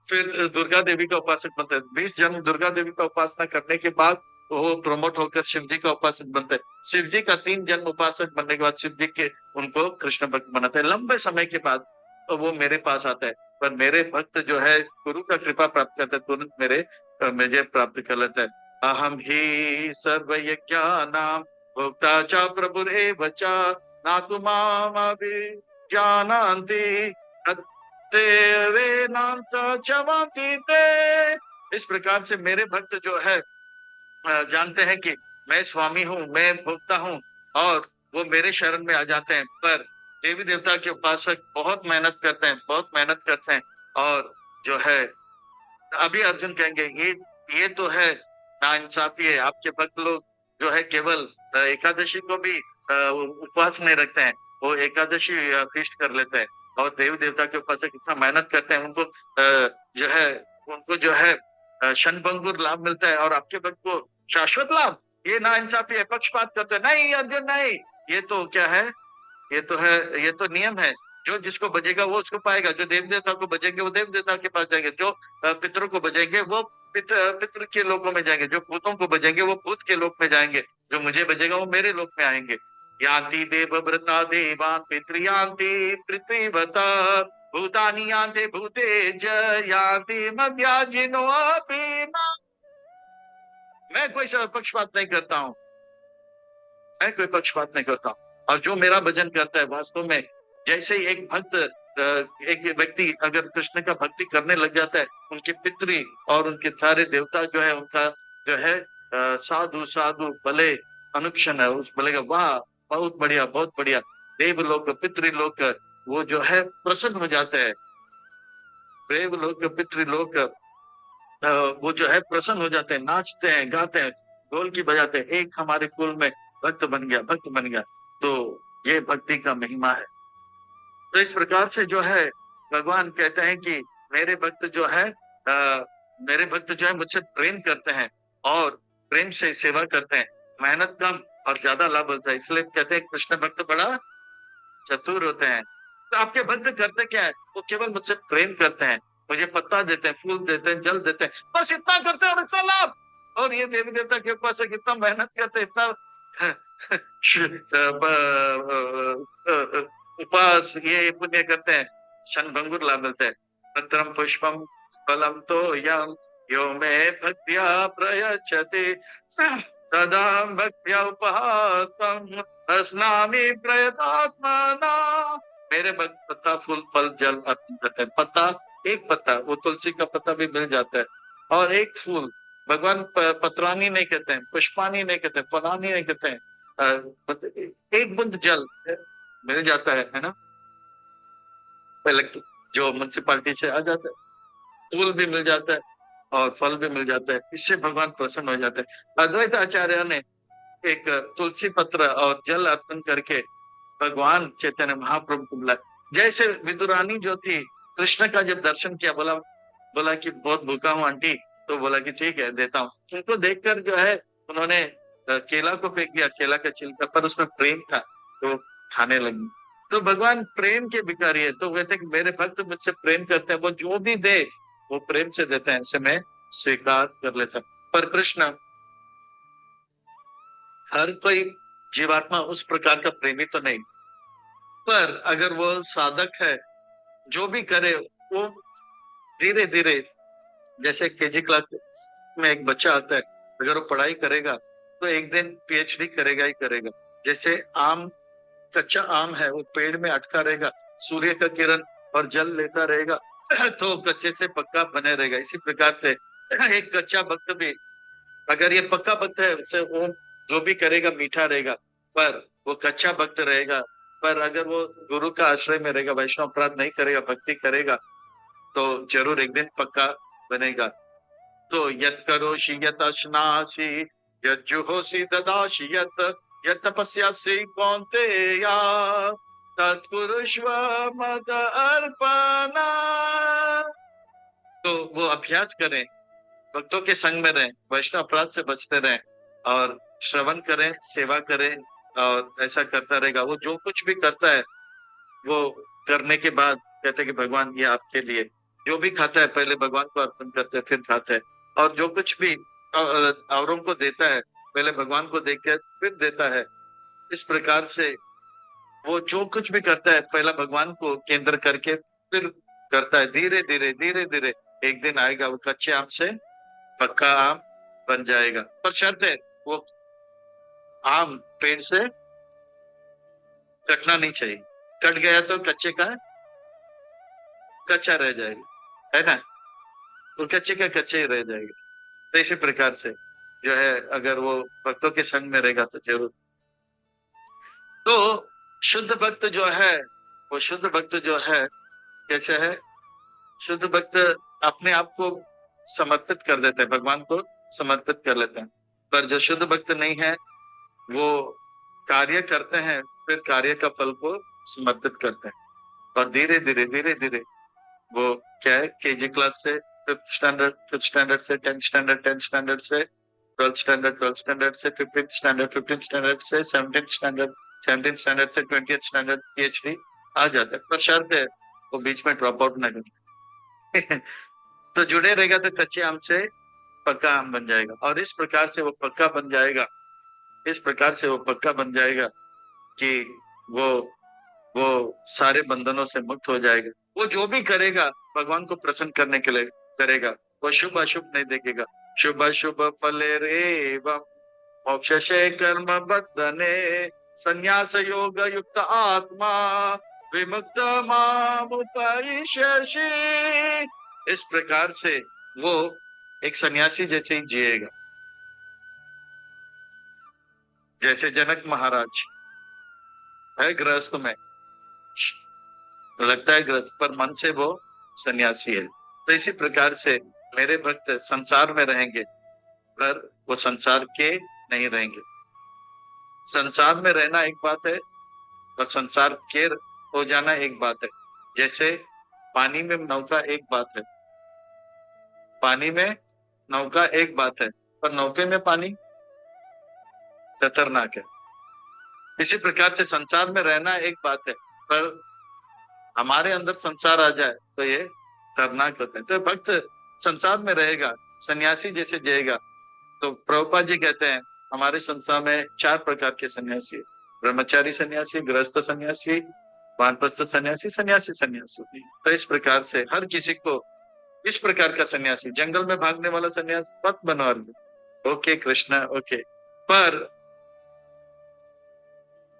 फिर दुर्गा देवी का उपासक बनता है। 20 जन्म दुर्गा देवी का उपासना करने के बाद वो प्रमोट होकर शिव जी का उपासक बनता है। शिव जी का 3 जन्म उपासक बनने के बाद शिव जी के उनको कृष्ण भक्त बनाते हैं। लंबे समय के बाद तो वो मेरे पास आता है। पर मेरे भक्त जो है गुरु का कृपा प्राप्त करते हैं, तुरंत मुझे प्राप्त कर लेता है। अहम ही सर्व यज्ञानां भोक्ता च प्रभुरेव च न तु माम जानन्ति ते वेदांत चवन्ति ते। इस प्रकार से मेरे भक्त जो है जानते हैं कि मैं स्वामी हूँ, मैं भोक्ता हूँ, और वो मेरे शरण में आ जाते हैं। पर देवी देवता के उपासक बहुत मेहनत करते हैं, बहुत मेहनत करते हैं। और जो है अभी अर्जुन कहेंगे ये तो है नाइंसाफी है। आपके भक्त लोग जो है केवल एकादशी को भी उपवास नहीं रखते हैं, वो एकादशी फीस्ट कर लेते हैं। और देवी देवता के उपासक इतना मेहनत करते हैं, उनको जो है क्षणभंगुर लाभ मिलता है, और आपके भक्त को शाश्वत लाभ। ये नाइंसाफी है, पक्षपात करते हैं। नहीं अर्जुन नहीं, ये तो क्या है, ये तो है, ये तो नियम है। जो जिसको बजेगा वो उसको पाएगा। जो देव देवता को बजेंगे वो देव देवता के पास जाएंगे। जो पितरों को बजेंगे वो पितृ के लोकों में जाएंगे। जो भूतों को बजेंगे वो भूत के लोक में जाएंगे। जो मुझे बजेगा वो मेरे लोक में आएंगे। यान्ति देवव्रता देवान् पितृयान्ति पृथ्वीवता भूतानि यान्ति भूतेज यान्ति मद्याजिनो अपि माम्। मैं कोई पक्षपात नहीं करता हूँ, मैं कोई पक्षपात नहीं करता हूँ। और जो मेरा भजन करता है वास्तव में, जैसे ही एक व्यक्ति अगर कृष्ण का भक्ति करने लग जाता है, उनके पितृ और उनके सारे देवता जो है उनका जो है साधु साधु भले अनुक्षण है, उस भले का वाह बहुत बढ़िया बहुत बढ़िया। देवलोक पितृलोक वो जो है प्रसन्न हो जाते हैं। देवलोक पितृलोक वो जो है प्रसन्न हो जाते हैं, नाचते हैं, गाते हैं, ढोलकी बजाते हैं। एक हमारे कुल में भक्त बन गया, भक्त बन गया। तो ये भक्ति का महिमा है। तो इस प्रकार से जो है भगवान कहते हैं कि मेरे भक्त जो है मेरे भक्त जो है मुझसे प्रेम करते हैं और प्रेम से सेवा करते हैं। मेहनत कम और ज्यादा लाभ होता है, इसलिए कहते हैं कृष्ण भक्त बड़ा चतुर होते हैं। तो आपके भक्त करते क्या है, वो केवल मुझसे प्रेम करते हैं, मुझे पत्ता देते हैं, फूल देते हैं, जल देते हैं, बस इतना करते हैं और इतना लाभ। और ये देवी देवता के ऊपर से कितना मेहनत करते हैं, इतना उपास ये पुण्य करते हैं, क्षणभंगुर लाभ मिलते हैं। मंत्रम पुष्पम फलम तो यम यो मे भक्त्या प्रयच्छति तदा भक्त्या उपहासं अस्नामि प्रयतात्मना। मेरे भक्त पत्ता फूल फल जल अर्पण करते हैं। पत्ता, एक पत्ता, वो तुलसी का पत्ता भी मिल जाता है, और एक फूल। भगवान पत्रानी नहीं कहते हैं, पुष्पानी नहीं कहते हैं, फलानी नहीं कहते हैं। एक बूंद जल मिल जाता है ना, जो म्युनिसिपालिटी से आ जाता है, फूल भी मिल जाता है और फल भी मिल जाता है। इससे भगवान प्रसन्न हो जाते हैं। अद्वैत आचार्य ने एक तुलसी पत्र और जल अर्पण करके भगवान चैतन्य महाप्रभु को बुलाया। जैसे विदुरानी जो थी, कृष्ण का जब दर्शन किया, बोला कि बहुत भूखा हूँ आंटी, तो बोला कि ठीक है देता हूँ। उनको देखकर जो है उन्होंने केला को फेंक दिया, केला का छिलका, पर उसमें प्रेम था तो खाने लगी। तो भगवान प्रेम के भिखारी है। तो कहते कि मेरे भक्त मुझसे प्रेम करते हैं, वो जो भी दे वो प्रेम से देते हैं, ऐसे मैं स्वीकार कर लेता हूँ। पर कृष्ण, हर कोई जीवात्मा उस प्रकार का प्रेमी तो नहीं। पर अगर वो साधक है, जो भी करे वो धीरे धीरे, जैसे केजी क्लास में एक बच्चा आता है, अगर वो पढ़ाई करेगा तो एक दिन पीएचडी करेगा ही करेगा। जैसे आम, कच्चा आम है, वो पेड़ में अटका रहेगा, सूर्य का किरण और जल लेता रहेगा तो कच्चे से पक्का बने रहेगा। इसी प्रकार से एक कच्चा भक्त भी, अगर ये पक्का भक्त है, उसे वो जो भी करेगा मीठा रहेगा, पर वो कच्चा भक्त रहेगा। पर अगर वो गुरु का आश्रय में रहेगा, वैष्णव अपराध नहीं करेगा, भक्ति करेगा, तो जरूर एक दिन पक्का बनेगा। तो यत् करोषि यत् अश्नासि यत् जुहोषि ददासि यत् यत् तपस्यासि कौन्तेया तत्कुरुष्व मद अर्पणा। तो वो अभ्यास करें, भक्तों के संग में रहें, वैष्णव अपराध से बचते रहें, और श्रवण करें, सेवा करें, और ऐसा करता रहेगा। वो जो कुछ भी करता है, वो करने के बाद कहते हैं कि भगवान ये आपके लिए, जो भी खाता है पहले भगवान को अर्पण करते हैं, फिर खाता है। और जो कुछ भी औरों को देता है, पहले भगवान को देख के फिर देता है। इस प्रकार से वो जो कुछ भी करता है, पहला भगवान को केंद्र करके फिर करता है। धीरे धीरे धीरे धीरे एक दिन आएगा, वो कच्चे आम से पक्का आम बन जाएगा। पर शर्त है, वो आम पेड़ से कटना नहीं चाहिए। कट गया तो कच्चे का कच्चा रह जाएगा, है ना, तो कच्चे का कच्चे ही रह जाएगा। तो इसी प्रकार से जो है, अगर वो भक्तों के संग में रहेगा तो जरूर। तो शुद्ध भक्त जो है, वो शुद्ध भक्त जो है कैसे है? शुद्ध भक्त अपने आप को समर्पित कर देते हैं, भगवान को समर्पित कर लेते हैं। पर जो शुद्ध भक्त नहीं है, वो कार्य करते हैं, फिर कार्य का फल को समर्पित करते हैं। और धीरे धीरे वो क्या है, केजी क्लास से फिफ्थ स्टैंडर्ड से टेंथ स्टैंडर्ड से ट्वेल्थ स्टैंडर्ड से फिफ्टीन स्टैंडर्ड से सेवनटीन स्टैंडर्ड से 20th स्टैंडर्ड पीएचडी आ जाता है। पर शर्त है, वो बीच में ड्रॉप आउट ना करे तो जुड़े रहेगा तो कच्चे आम से पक्का आम बन जाएगा। और इस प्रकार से वो पक्का बन जाएगा, इस प्रकार से वो पक्का बन जाएगा कि वो वो सारे बंधनों से मुक्त हो जाएगा। वो जो भी करेगा भगवान को प्रसन्न करने के लिए करेगा। वो शुभ अशुभ नहीं देखेगा। शुभ अशुभ फले रेवम मोक्ष से कर्म बद्धने संन्यास योग युक्त आत्मा विमुक्त मामुपरिष्यसि। इस प्रकार से वो एक सन्यासी जैसे ही जिएगा। जैसे जनक महाराज है गृहस्थ में, लगता है गृहस्थ, पर मन से वो सन्यासी है। तो इसी प्रकार से मेरे भक्त संसार में रहेंगे, पर वो संसार के नहीं रहेंगे। संसार में रहना एक बात है, और संसार के हो जाना एक बात है। जैसे पानी में नौका एक बात है, पानी में नौका एक बात है, पर नौके में पानी खतरनाक है। इसी प्रकार से संसार में रहना एक बात है, पर हमारे अंदर संसार आ जाए तो ये खतरनाक होता है। तो भक्त संसार में रहेगा, सन्यासी जैसे जिएगा। तो प्रभुपाद जी कहते हैं हमारे संसार में 4 प्रकार के सन्यासी, ब्रह्मचारी सन्यासी, गृहस्थ सन्यासी, वानप्रस्थ सन्यासी, सन्यासी सन्यासी। तो इस प्रकार से हर किसी को इस प्रकार का सन्यासी, जंगल में भागने वाला सन्यास मत बनवा लो। Okay Krishna, okay. पर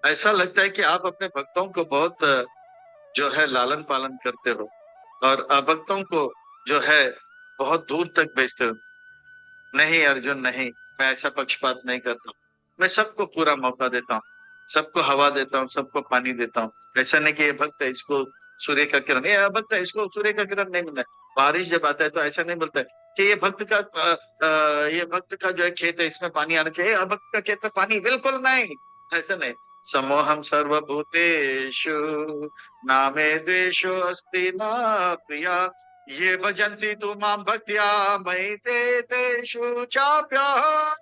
ऐसा लगता है कि आप अपने भक्तों को बहुत जो है लालन पालन करते हो, और अभक्तों को जो है बहुत दूर तक भेजते हो। नहीं अर्जुन नहीं, मैं ऐसा पक्षपात नहीं करता हूँ। मैं सबको पूरा मौका देता हूँ, सबको हवा देता हूँ, सबको पानी देता हूँ। ऐसा नहीं कि ये भक्त है इसको सूर्य का किरण, ये अभक्त है इसको सूर्य का किरण नहीं मिलता है। बारिश जब आता है तो ऐसा नहीं बोलता है कि ये भक्त का जो है खेत है, इसमें पानी आना चाहिए, अभक्त का खेत में पानी बिल्कुल नहीं। ऐसा नहीं। समोहम सर्वभूतेषु नामे द्वेषो अस्ति न प्रिया ये भजन्ति तु मां भक्त्या मयि ते तेषु चाप्यहम्।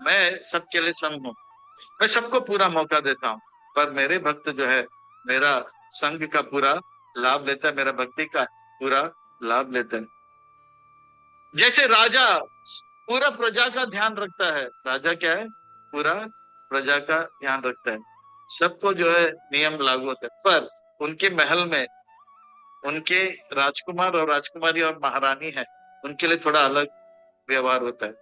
मैं सबके लिए सम हूँ, मैं सबको पूरा मौका देता हूँ, पर मेरे भक्त जो है मेरा संग का पूरा लाभ लेता है, मेरा भक्ति का पूरा लाभ लेता है। जैसे राजा पूरा प्रजा का ध्यान रखता है, राजा क्या है, पूरा प्रजा का ध्यान रखता है। सबको जो है नियम लागू होते हैं, पर उनके महल में उनके राजकुमार और राजकुमारी और महारानी है, उनके लिए थोड़ा अलग व्यवहार होता है,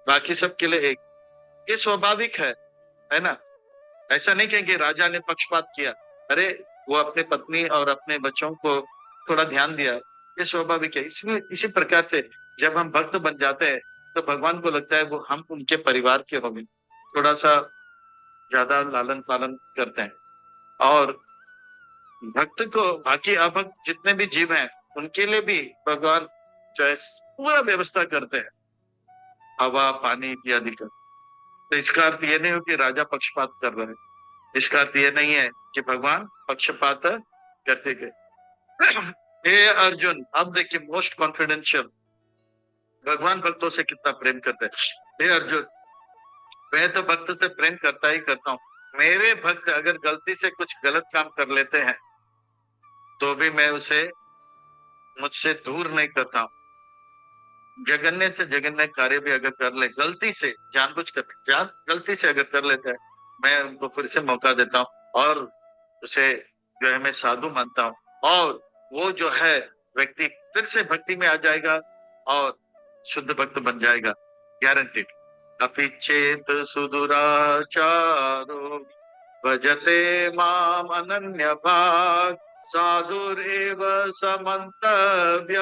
बाकी सबके लिए एक। ये स्वाभाविक है ना। ऐसा नहीं कहेंगे राजा ने पक्षपात किया, अरे वो अपने पत्नी और अपने बच्चों को थोड़ा ध्यान दिया, ये स्वाभाविक है। इसलिए इसी प्रकार से जब हम भक्त बन जाते हैं तो भगवान को लगता है वो हम उनके परिवार के होंगे, थोड़ा सा ज्यादा लालन पालन करते हैं। और भक्त को बाकी अभक्त जितने भी जीव हैं उनके लिए भी भगवान जो है पूरा व्यवस्था करते हैं, हवा पानी इत्यादि का। तो इसका अर्थ ये नहीं हो कि राजा पक्षपात कर रहे हैं, इसका अर्थ ये नहीं है कि भगवान पक्षपात करते गए। हे अर्जुन, अब देखिए मोस्ट कॉन्फिडेंशियल, भगवान भक्तों से कितना प्रेम करते हैं। हे अर्जुन, मैं तो भक्त से प्रेम करता ही करता हूँ, मेरे भक्त अगर गलती से कुछ गलत काम कर लेते हैं तो भी मैं उसे मुझसे दूर नहीं करता हूँ। जघन्य से जघन्य कार्य भी अगर कर ले गलती से, जानबूझ कर गलती से अगर कर लेता है, मैं उनको फिर से मौका देता हूँ और उसे जो है मैं साधु मानता हूँ, और वो जो है व्यक्ति फिर से भक्ति में आ जाएगा और शुद्ध भक्त बन जाएगा, गारंटीड। अपि चेत सुदुराचारो भजते माम अनन्य भाग साधुरेव समन्तव्य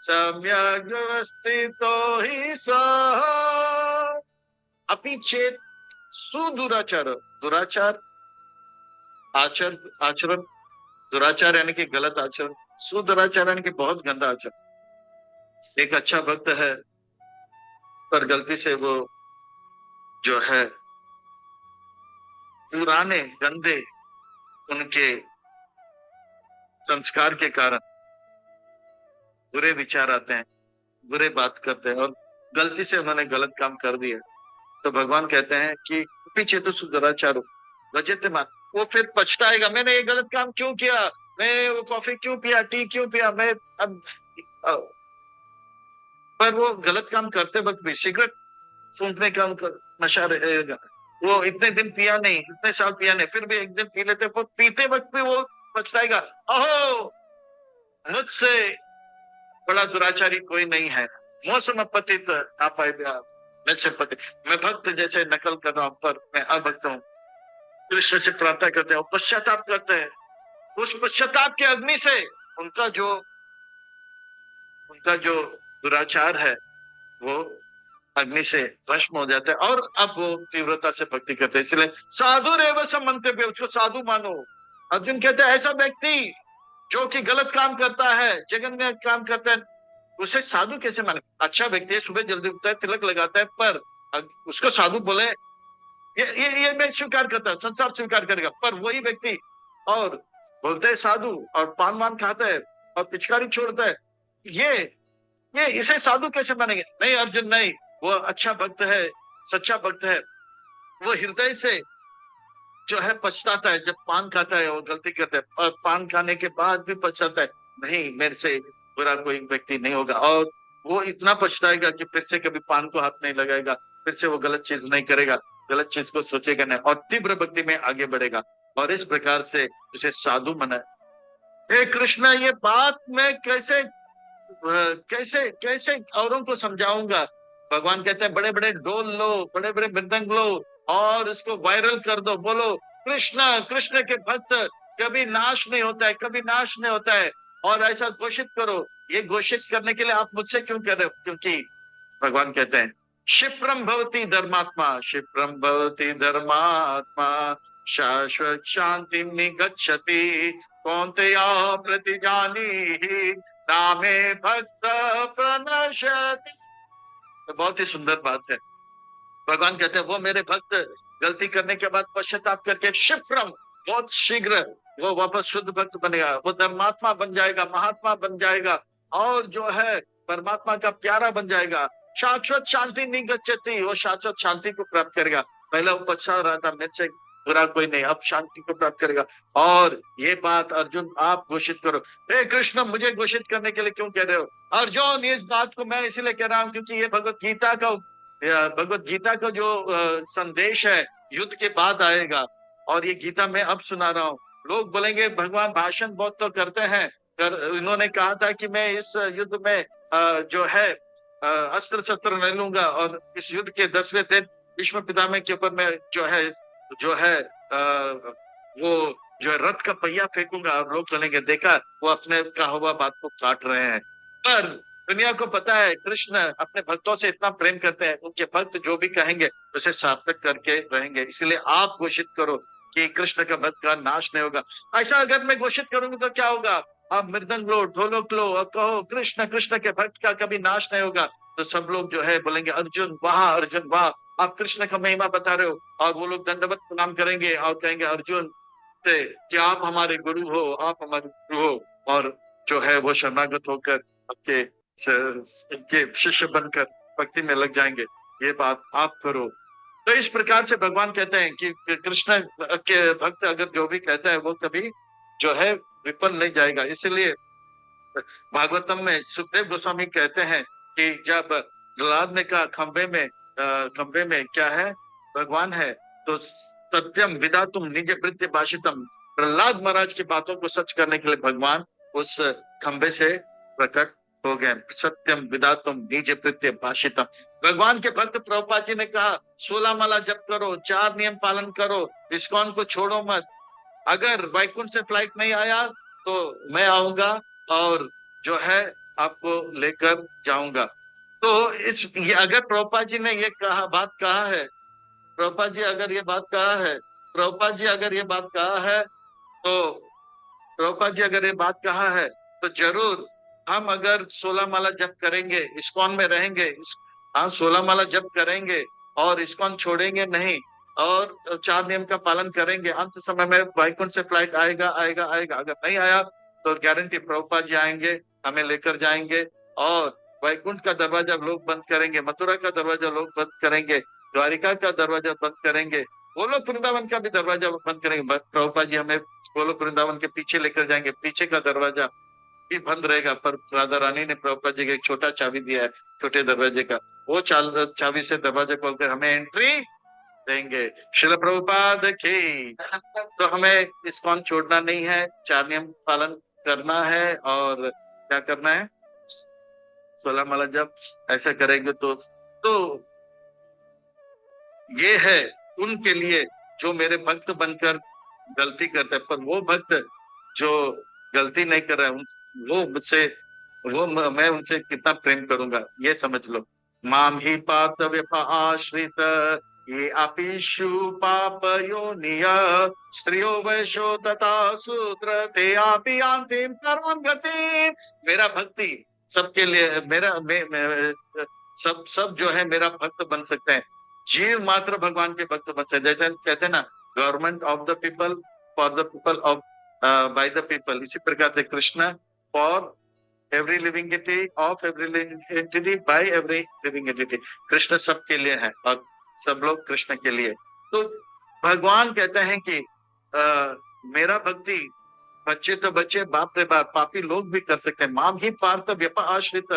सम्यग् व्यवस्थितो हि सः। अपि चेत सुदुराचार, दुराचार आचरण, आचरण, दुराचार यानी कि गलत आचरण, सुदुराचार यानी कि बहुत गंदा आचरण। एक अच्छा भक्त है पर गलती से वो जो है पुराने गंदे उनके संस्कार के कारण बुरे विचार आते हैं, बुरे बात करते हैं और गलती से उन्होंने गलत काम कर दिया, तो भगवान कहते हैं कि पीछे तो सुदुराचारो वजह मान, वो फिर पछताएगा, मैंने ये गलत काम क्यों किया, मैं वो कॉफी क्यों पिया, टी क्यों पिया, मैं अब पर वो गलत काम करते वक्त भी सिगरेट सूंघने का उनका नशा रहेगा, वो इतने दिन पिया नहीं, इतने साल पिया नहीं, फिर भी एक दिन पी लेते, वो पीते वक्त भी वो पछताएगा, अहो मुझसे बड़ा दुराचारी कोई नहीं है, मौसम पतित आप मुझसे पति, मैं भक्त जैसे नकल कर रहा हूं पर मैं अभक्त हूँ। कृष्ण से प्रार्थना करते हैं, पश्चाताप करते हैं, उस पश्चाताप के अग्नि से उनका जो दुराचार है वो अग्नि से भस्म हो जाता है और अब वो तीव्रता से भक्ति करते हैं। इसलिए साधु रेव समंतव्य, उसको साधु मानो। अर्जुन कहते हैं ऐसा व्यक्ति जो कि गलत काम करता है, जघन्य काम करता है, उसे साधु कैसे माने। अच्छा व्यक्ति है, सुबह जल्दी उठता है, तिलक लगाता है, पर उसको साधु बोले, ये मैं स्वीकार करता, संसार स्वीकार करेगा, पर वही व्यक्ति और बोलते है साधु और पान वान खाता है और पिचकारी छोड़ता है, ये इसे साधु कैसे मानेंगे। नहीं अर्जुन नहीं, वो अच्छा भक्त है, सच्चा भक्त है, वो हृदय से जो है पछताता है, जब पान खाता है वो गलती करता है और पान खाने के बाद भी पछताता है, नहीं मेरे से बुरा कोई व्यक्ति नहीं होगा, और वो इतना पछताएगा कि फिर से कभी पान को हाथ नहीं लगाएगा, फिर से वो गलत चीज नहीं करेगा, गलत चीज को सोचेगा नहीं और तीव्र भक्ति में आगे बढ़ेगा, और इस प्रकार से उसे साधु मना। हे कृष्ण, ये बात मैं कैसे कैसे कैसे औरों को समझाऊंगा। भगवान कहते हैं बड़े बड़े डोल लो, बड़े बड़े मृदंग लो और इसको वायरल कर दो, बोलो कृष्ण कृष्ण के भक्त कभी नाश नहीं होता है, कभी नाश नहीं होता है, और ऐसा घोषित करो। ये घोषित करने के लिए आप मुझसे क्यों कर रहे हो, क्योंकि भगवान कहते हैं क्षिप्रम भवति धर्मात्मा, क्षिप्रम भवति धर्मात्मा शाश्वत शांति निगच्छति कौन्तेय प्रतिजानीहि नामे भक्त प्रणश्यति। तो बहुत ही सुंदर बात है। भगवान कहते हैं वो मेरे भक्त गलती करने के बाद पश्चाताप करके क्षिप्रम, बहुत शीघ्र वो वापस शुद्ध भक्त बनेगा, वो धर्मात्मा बन जाएगा, महात्मा बन जाएगा, और जो है परमात्मा का प्यारा बन जाएगा। शाश्वत शांति निगच्छति, वो शाश्वत शांति को प्राप्त करेगा। पहले वो पछता रहा था, मेरे से बुरा कोई नहीं, अब शांति को प्राप्त करेगा। और ये बात अर्जुन आप घोषित करो। हे कृष्ण, मुझे घोषित करने के लिए क्यों कह रहे हो। अर्जुन, इस बात को मैं इसलिए कह रहा हूँ क्योंकि ये भगवत गीता का जो संदेश है युद्ध के बाद आएगा। और ये गीता मैं अब सुना रहा हूँ। लोग बोलेंगे भगवान भाषण बहुत तो करते हैं, इन्होंने कहा था कि मैं इस युद्ध में जो है अस्त्र शस्त्र नहीं लूंगा, और इस युद्ध के 10वें दिन भीष्म पितामह के ऊपर मैं जो है वो जो है रथ का पहिया फेंकूंगा, और लोग बोलेंगे देखा वो अपने कहा हुआ बात को काट रहे हैं। पर दुनिया को पता है कृष्ण अपने भक्तों से इतना प्रेम करते हैं, उनके भक्त जो भी कहेंगे उसे सार्थक करके रहेंगे। इसलिए आप घोषित करो कि कृष्ण का भक्त का नाश नहीं होगा। ऐसा अगर मैं घोषित करूंगा तो क्या होगा? आप मृदंग लो, ढोलक लो और कहो कृष्ण कृष्ण के भक्त का कभी नाश नहीं होगा, तो सब लोग जो है बोलेंगे अर्जुन वाह, अर्जुन वाह, आप कृष्ण का महिमा बता रहे हो। और वो लोग दंडवत प्रणाम करेंगे और कहेंगे अर्जुन से कि आप हमारे गुरु हो, आप हमारे गुरु हो। और जो है वो शरणागत होकर आपके के शिष्य बनकर भक्ति में लग जाएंगे। ये बात आप करो। तो इस प्रकार से भगवान कहते हैं कि कृष्ण के भक्त अगर जो भी कहता है वो कभी जो है विफल नहीं जाएगा। इसलिए भागवतम में सुखदेव गोस्वामी कहते हैं कि जब प्रहलाद ने कहा खंबे में क्या है? भगवान है। तो सत्यम विदातुम निज भृत्य भाषितम, प्रहलाद महाराज की बातों को सच करने के लिए भगवान उस खंबे से प्रकट हो गए। सत्यम विदातुम निज भृत्य भाषितम। भगवान के भक्त प्रभुपाद जी ने कहा 16 माला जप करो, 4 नियम पालन करो, इस्कॉन को छोड़ो मत। अगर वैकुंठ से फ्लाइट नहीं आया तो मैं आऊंगा और जो है आपको लेकर जाऊंगा। तो ये अगर प्रभुपाद जी ने ये बात कहा है, प्रभुपाद जी अगर ये बात कहा है, प्रभुपाद जी अगर ये बात कहा है, तो प्रभुपाद जी अगर ये बात कहा है तो जरूर हम अगर 16 माला जप करेंगे, इस्कॉन में रहेंगे, हाँ 16 माला जप करेंगे और इस्कॉन छोड़ेंगे नहीं, और 4 नियम का पालन करेंगे, अंत समय में वैकुंठ से फ्लाइट आएगा आएगा आएगा। अगर नहीं आया तो गारंटी प्रभुपाद जी आएंगे, हमें लेकर जाएंगे। और वैकुंठ का दरवाजा लोग बंद करेंगे, मथुरा का दरवाजा लोग बंद करेंगे, द्वारिका का दरवाजा बंद करेंगे, वो लोग वृंदावन का भी दरवाजा बंद करेंगे। प्रभुपाद जी हमें गोलोक वृंदावन के पीछे लेकर जाएंगे, पीछे का दरवाजा भी बंद रहेगा, पर राधा रानी ने प्रभुपाद जी को एक छोटा चाबी दिया है छोटे दरवाजे का, वो चाबी से दरवाजा खोलकर हमें एंट्री देंगे। शिल प्रभुपाद की। तो हमें इस्कॉन छोड़ना नहीं है, 4 नियम पालन करना है, और क्या करना है? 16 माला जब ऐसा करेंगे तो ये है उनके लिए जो मेरे भक्त बनकर गलती करते हैं। पर वो भक्त जो गलती नहीं कर रहा है वो मुझसे मैं उनसे कितना प्रेम करूंगा ये समझ लो। माम ही पात आश्रित ये अपिशु पाप योनिय स्त्रियो वैशो तथा शूद्र ते आपि यान्तिम परम गति। मेरा भक्ति सबके लिए सब जो है मेरा भक्त बन सकते हैं, जीव मात्र भगवान के भक्त बन सकते हैं। जैसे कहते हैं ना, government of the people for the people of by the people, इसी प्रकार से Krishna for every living entity of every living entity by every living entity. Krishna सबके लिए है और सब लोग कृष्ण के लिए। तो भगवान कहते हैं कि मेरा भक्ति बच्चे तो बच्चे, बाप रे बाप, पापी लोग भी कर सकते हैं। माम ही पार्थ व्यपा आश्रित,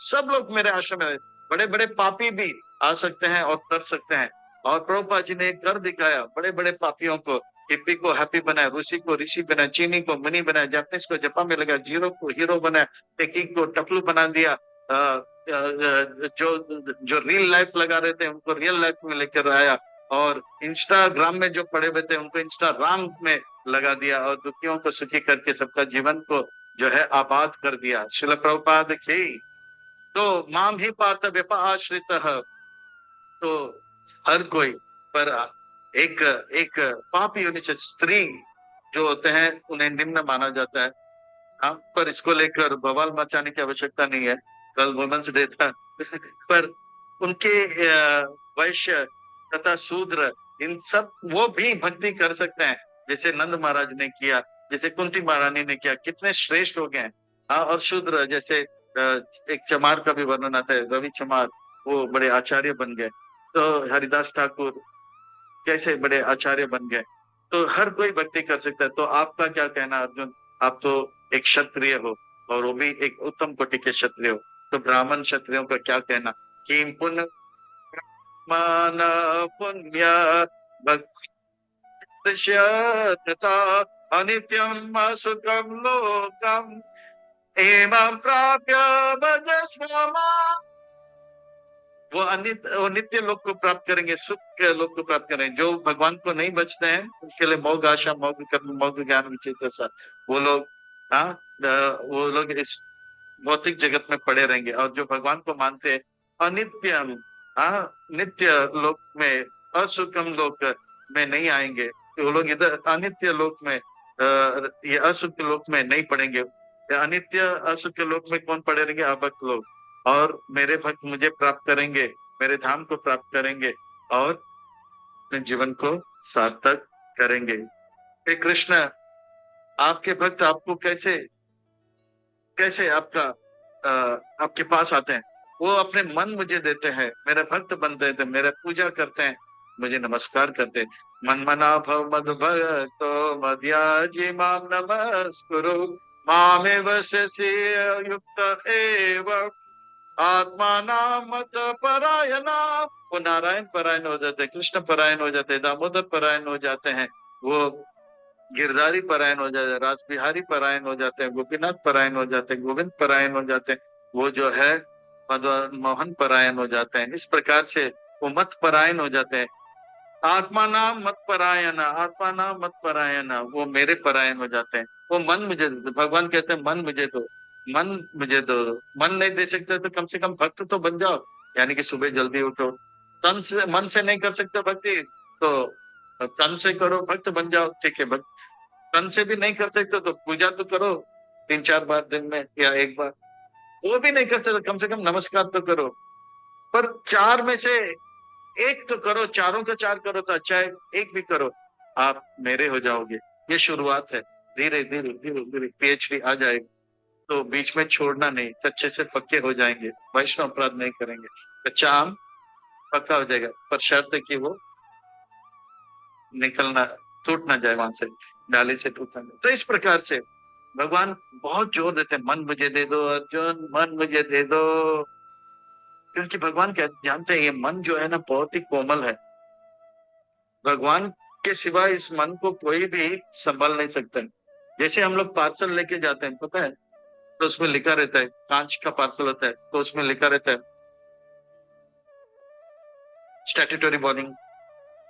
सब लोग मेरे आश्रम में, बड़े बड़े पापी भी आ सकते हैं और कर सकते हैं। और प्रभुपाद जी ने कर दिखाया, बड़े बड़े पापियों को, हिप्पी को हैप्पी बनाया, रूसी को ऋषि बनाया, चीनी को मनी बनाया, जापानीज को जापान में लगा, जीरो को हीरो बनाया, टेकिंग को टपलू बना दिया, जो जो रियल लाइफ लगा रहे थे उनको रियल लाइफ में लेकर आया, और इंस्टाग्राम में जो पड़े हुए थे उनको इंस्टाग्राम में लगा दिया, और दुखियों को सुखी करके सबका जीवन को जो है आबाद कर दिया। शिल प्रभुपाद की। तो माम ही पार्थ व्यपा आश्रित, तो हर कोई, पर एक एक पापी योनि से स्त्री जो होते हैं उन्हें निम्न माना जाता है। हाँ, पर इसको लेकर बवाल मचाने की आवश्यकता नहीं है, कल वुमेन्स डे था। पर उनके वैश्य तथा शूद्र, इन सब वो भी भक्ति कर सकते हैं, जैसे नंद महाराज ने किया, जैसे कुंती महारानी ने किया, कितने श्रेष्ठ हो गए। हाँ, और शूद्र जैसे एक चमार का भी वर्णन आता है, रवि चमार, वो बड़े आचार्य बन गए। तो हरिदास ठाकुर कैसे बड़े आचार्य बन गए। तो हर कोई भक्ति कर सकता है। तो आपका क्या कहना अर्जुन? आप तो एक क्षत्रिय हो, और वो भी एक उत्तम कोटि के क्षत्रिय हो, तो ब्राह्मण क्षत्रियों का क्या कहना? कि पुण्य मान पुण्य भक्तिष्यता अनित्यम असुखम लोकम एवं प्राप्य भजस्व माम्। वो नित्य लोक को प्राप्त करेंगे, सुख के लोक को प्राप्त करेंगे। जो भगवान को नहीं बचते हैं उसके लिए मौघ आशा, मौघ कर्म, मौघ ज्ञान विचित्र सा, वो लोग, हाँ, वो लोग इस भौतिक जगत में पड़े रहेंगे। और जो भगवान को मानते हैं, अनित्यम, हाँ, नित्य लोक में, असुखम लोक में नहीं आएंगे। तो वो लोग इधर अनित्य लोक में, ये असुख लोक में नहीं पड़ेंगे। अनित्य असुख लोक में कौन पड़े रहेंगे? अभक्त लोग। और मेरे भक्त मुझे प्राप्त करेंगे, मेरे धाम को प्राप्त करेंगे और अपने जीवन को सार्थक करेंगे। हे कृष्ण, आपके भक्त आपको कैसे कैसे आपके पास आते हैं? वो अपने मन मुझे देते हैं, मेरे भक्त बनते थे, मेरे पूजा करते हैं, मुझे नमस्कार करते हैं। मन मना भव मद भक्तो मद्याजी माम नमस्कुरु मामेव शशि युक्त एव आत्मा मत परायणा। वो नारायण परायण हो जाते हैं, कृष्ण परायण हो जाते हैं, दामोदर परायण हो जाते हैं, वो गिरधारी परायण हो जाते हैं, रास बिहारी परायण हो जाते हैं, गोपीनाथ परायण हो जाते हैं, गोविंद परायण हो जाते हैं, वो जो है मदन मोहन परायण हो जाते हैं। इस प्रकार से वो मत परायण हो जाते हैं। आत्मा नाम मत परायण, आत्मा नाम मत परायण, वो मेरे परायण हो जाते हैं। वो मन मुझे दो। भगवान कहते हैं मन मुझे दो, मन मुझे दो। मन नहीं दे सकते तो कम से कम भक्त तो बन जाओ, यानी कि सुबह जल्दी उठो। तन से, मन से नहीं कर सकते भक्ति तो तन से करो, भक्त बन जाओ, ठीक है। भक्त तन से भी नहीं कर सकते तो पूजा तो करो 3-4 बार दिन में या एक बार। वो भी नहीं करते तो कम से कम नमस्कार तो करो। पर चार में से एक तो करो, चारों का चार करो तो अच्छा है, एक भी करो, आप मेरे हो जाओगे। ये शुरुआत है, धीरे धीरे धीरे धीरे पीएचडी आ जाएगी। तो बीच में छोड़ना नहीं, कच्चे से पक्के हो जाएंगे, वैष्णव अपराध नहीं करेंगे। कच्चा आम पक्का हो जाएगा, पर शर्त है कि वो निकलना, टूट ना जाए वहां से, डाली से टूट ना जाए। तो इस प्रकार से भगवान बहुत जोर देते हैं, मन मुझे दे दो अर्जुन, मन मुझे दे दो। क्योंकि भगवान क्या जानते हैं, ये मन जो है ना बहुत ही कोमल है। भगवान के सिवा इस मन को कोई भी संभाल नहीं सकता है। जैसे हम लोग पार्सल लेके जाते हैं, पता है, तो उसमें लिखा रहता है, कांच का पार्सल होता है तो उसमें लिखा रहता है स्टैट्यूटरी वार्निंग,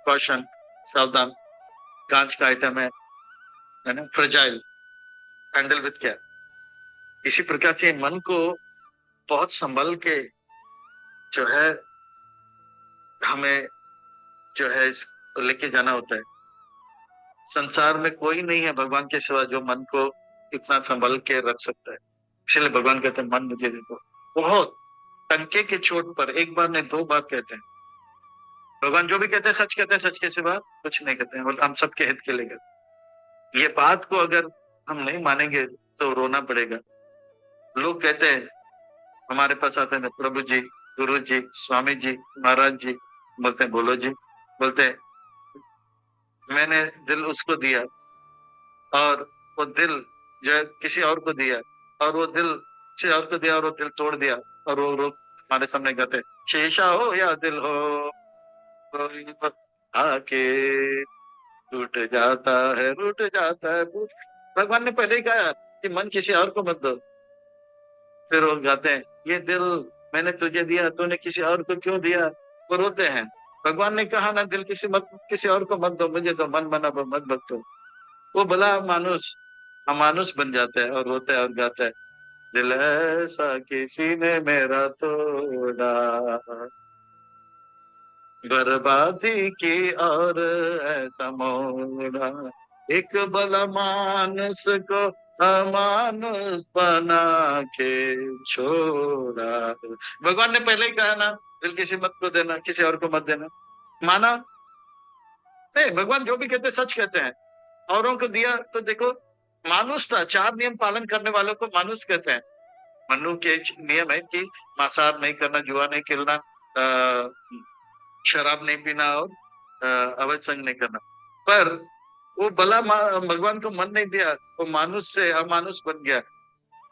कॉशन, सावधान, कांच का आइटम है ना, फ्रेजाइल, हैंडल विद केयर। इसी प्रकार से मन को बहुत संभल के जो है हमें जो है लेके जाना होता है। संसार में कोई नहीं है भगवान के सिवा जो मन को इतना संभल के रख सकता है। इसलिए भगवान कहते हैं मन मुझे दे दो। बहुत टंके के चोट पर एक बार नहीं 2 बार कहते हैं। भगवान जो भी कहते हैं सच कहते हैं, सच के सिवा कुछ नहीं कहते हैं, और हम सबके हित के लिए कहते हैं। ये बात को अगर हम नहीं मानेंगे तो रोना पड़ेगा। लोग कहते हैं, हमारे पास आते हैं प्रभु जी, गुरु जी, स्वामी जी, महाराज जी, बोलते हैं बोलो जी, बोलते हैं मैंने दिल उसको दिया और वो दिल जो है किसी और को दिया, और वो दिल किसी और को दिया और वो दिल तोड़ दिया, और वो लोग हमारे सामने कहते शीशा हो या दिल हो, कोई आके टूट जाता है, रूठ जाता है। भगवान ने पहले ही कहा कि मन किसी और को मत दो। फिर वो गाते हैं ये दिल मैंने तुझे दिया, तूने किसी और को क्यों दिया। वो रोते हैं। भगवान ने कहा ना, दिल किसी और को मत दो, मुझे तो मन बना मत भक्तो। वो भला मानुस अमानुष बन जाता है और रोता है और गाता है दिल ऐसा किसी ने मेरा तोड़ा, बर्बादी की और ऐसा मोड़ा, एक भला मानस को अमानुष बना के छोड़ा। भगवान ने पहले ही कहा ना, दिल किसी मत को देना, किसी और को मत देना। माना नहीं, भगवान जो भी कहते हैं सच कहते हैं। औरों को दिया तो देखो, मानुष था, 4 नियम पालन करने वालों को मानुष कहते हैं। मनु के नियम है कि मांसाहार नहीं करना, जुआ नहीं खेलना, शराब नहीं पीना और अवैध संग नहीं करना। पर वो भगवान को मन नहीं दिया, वो मानुष से अमानुष बन गया।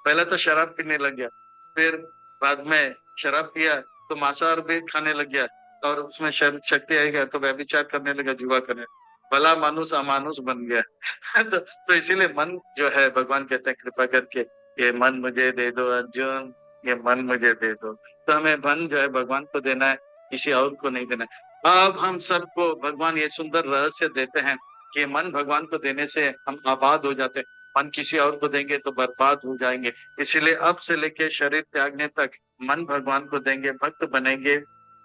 पहले तो शराब पीने लग गया, फिर बाद में शराब पिया तो मांसाहार भी खाने लग गया, और उसमें शरीर शक्ति आएगा तो व्यभिचार करने लगा, जुआ करने, भला मानुष अमानुष बन गया। तो इसीलिए मन जो है, भगवान कहते हैं कृपा करके ये मन मुझे दे दो अर्जुन, ये मन मुझे दे दो। तो हमें मन जो है भगवान को देना है, किसी और को नहीं देना है। अब हम सबको भगवान ये सुंदर रहस्य देते हैं कि मन भगवान को देने से हम आबाद हो जाते हैं, मन किसी और को देंगे तो बर्बाद हो जाएंगे। इसीलिए अब से लेके शरीर त्यागने तक मन भगवान को देंगे, भक्त बनेंगे,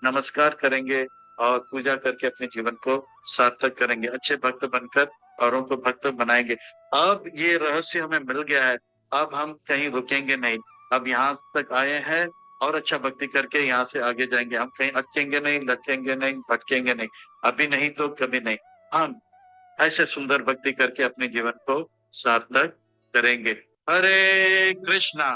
नमस्कार करेंगे और पूजा करके अपने जीवन को सार्थक करेंगे, अच्छे भक्त बनकर औरों को भक्त बनाएंगे। अब ये रहस्य हमें मिल गया है, अब हम कहीं रुकेंगे नहीं। अब यहाँ तक आए हैं और अच्छा भक्ति करके यहाँ से आगे जाएंगे, हम कहीं अटकेंगे नहीं, लटकेंगे नहीं, भटकेंगे नहीं, अभी नहीं तो कभी नहीं। हम ऐसे सुंदर भक्ति करके अपने जीवन को सार्थक करेंगे। हरे कृष्णा।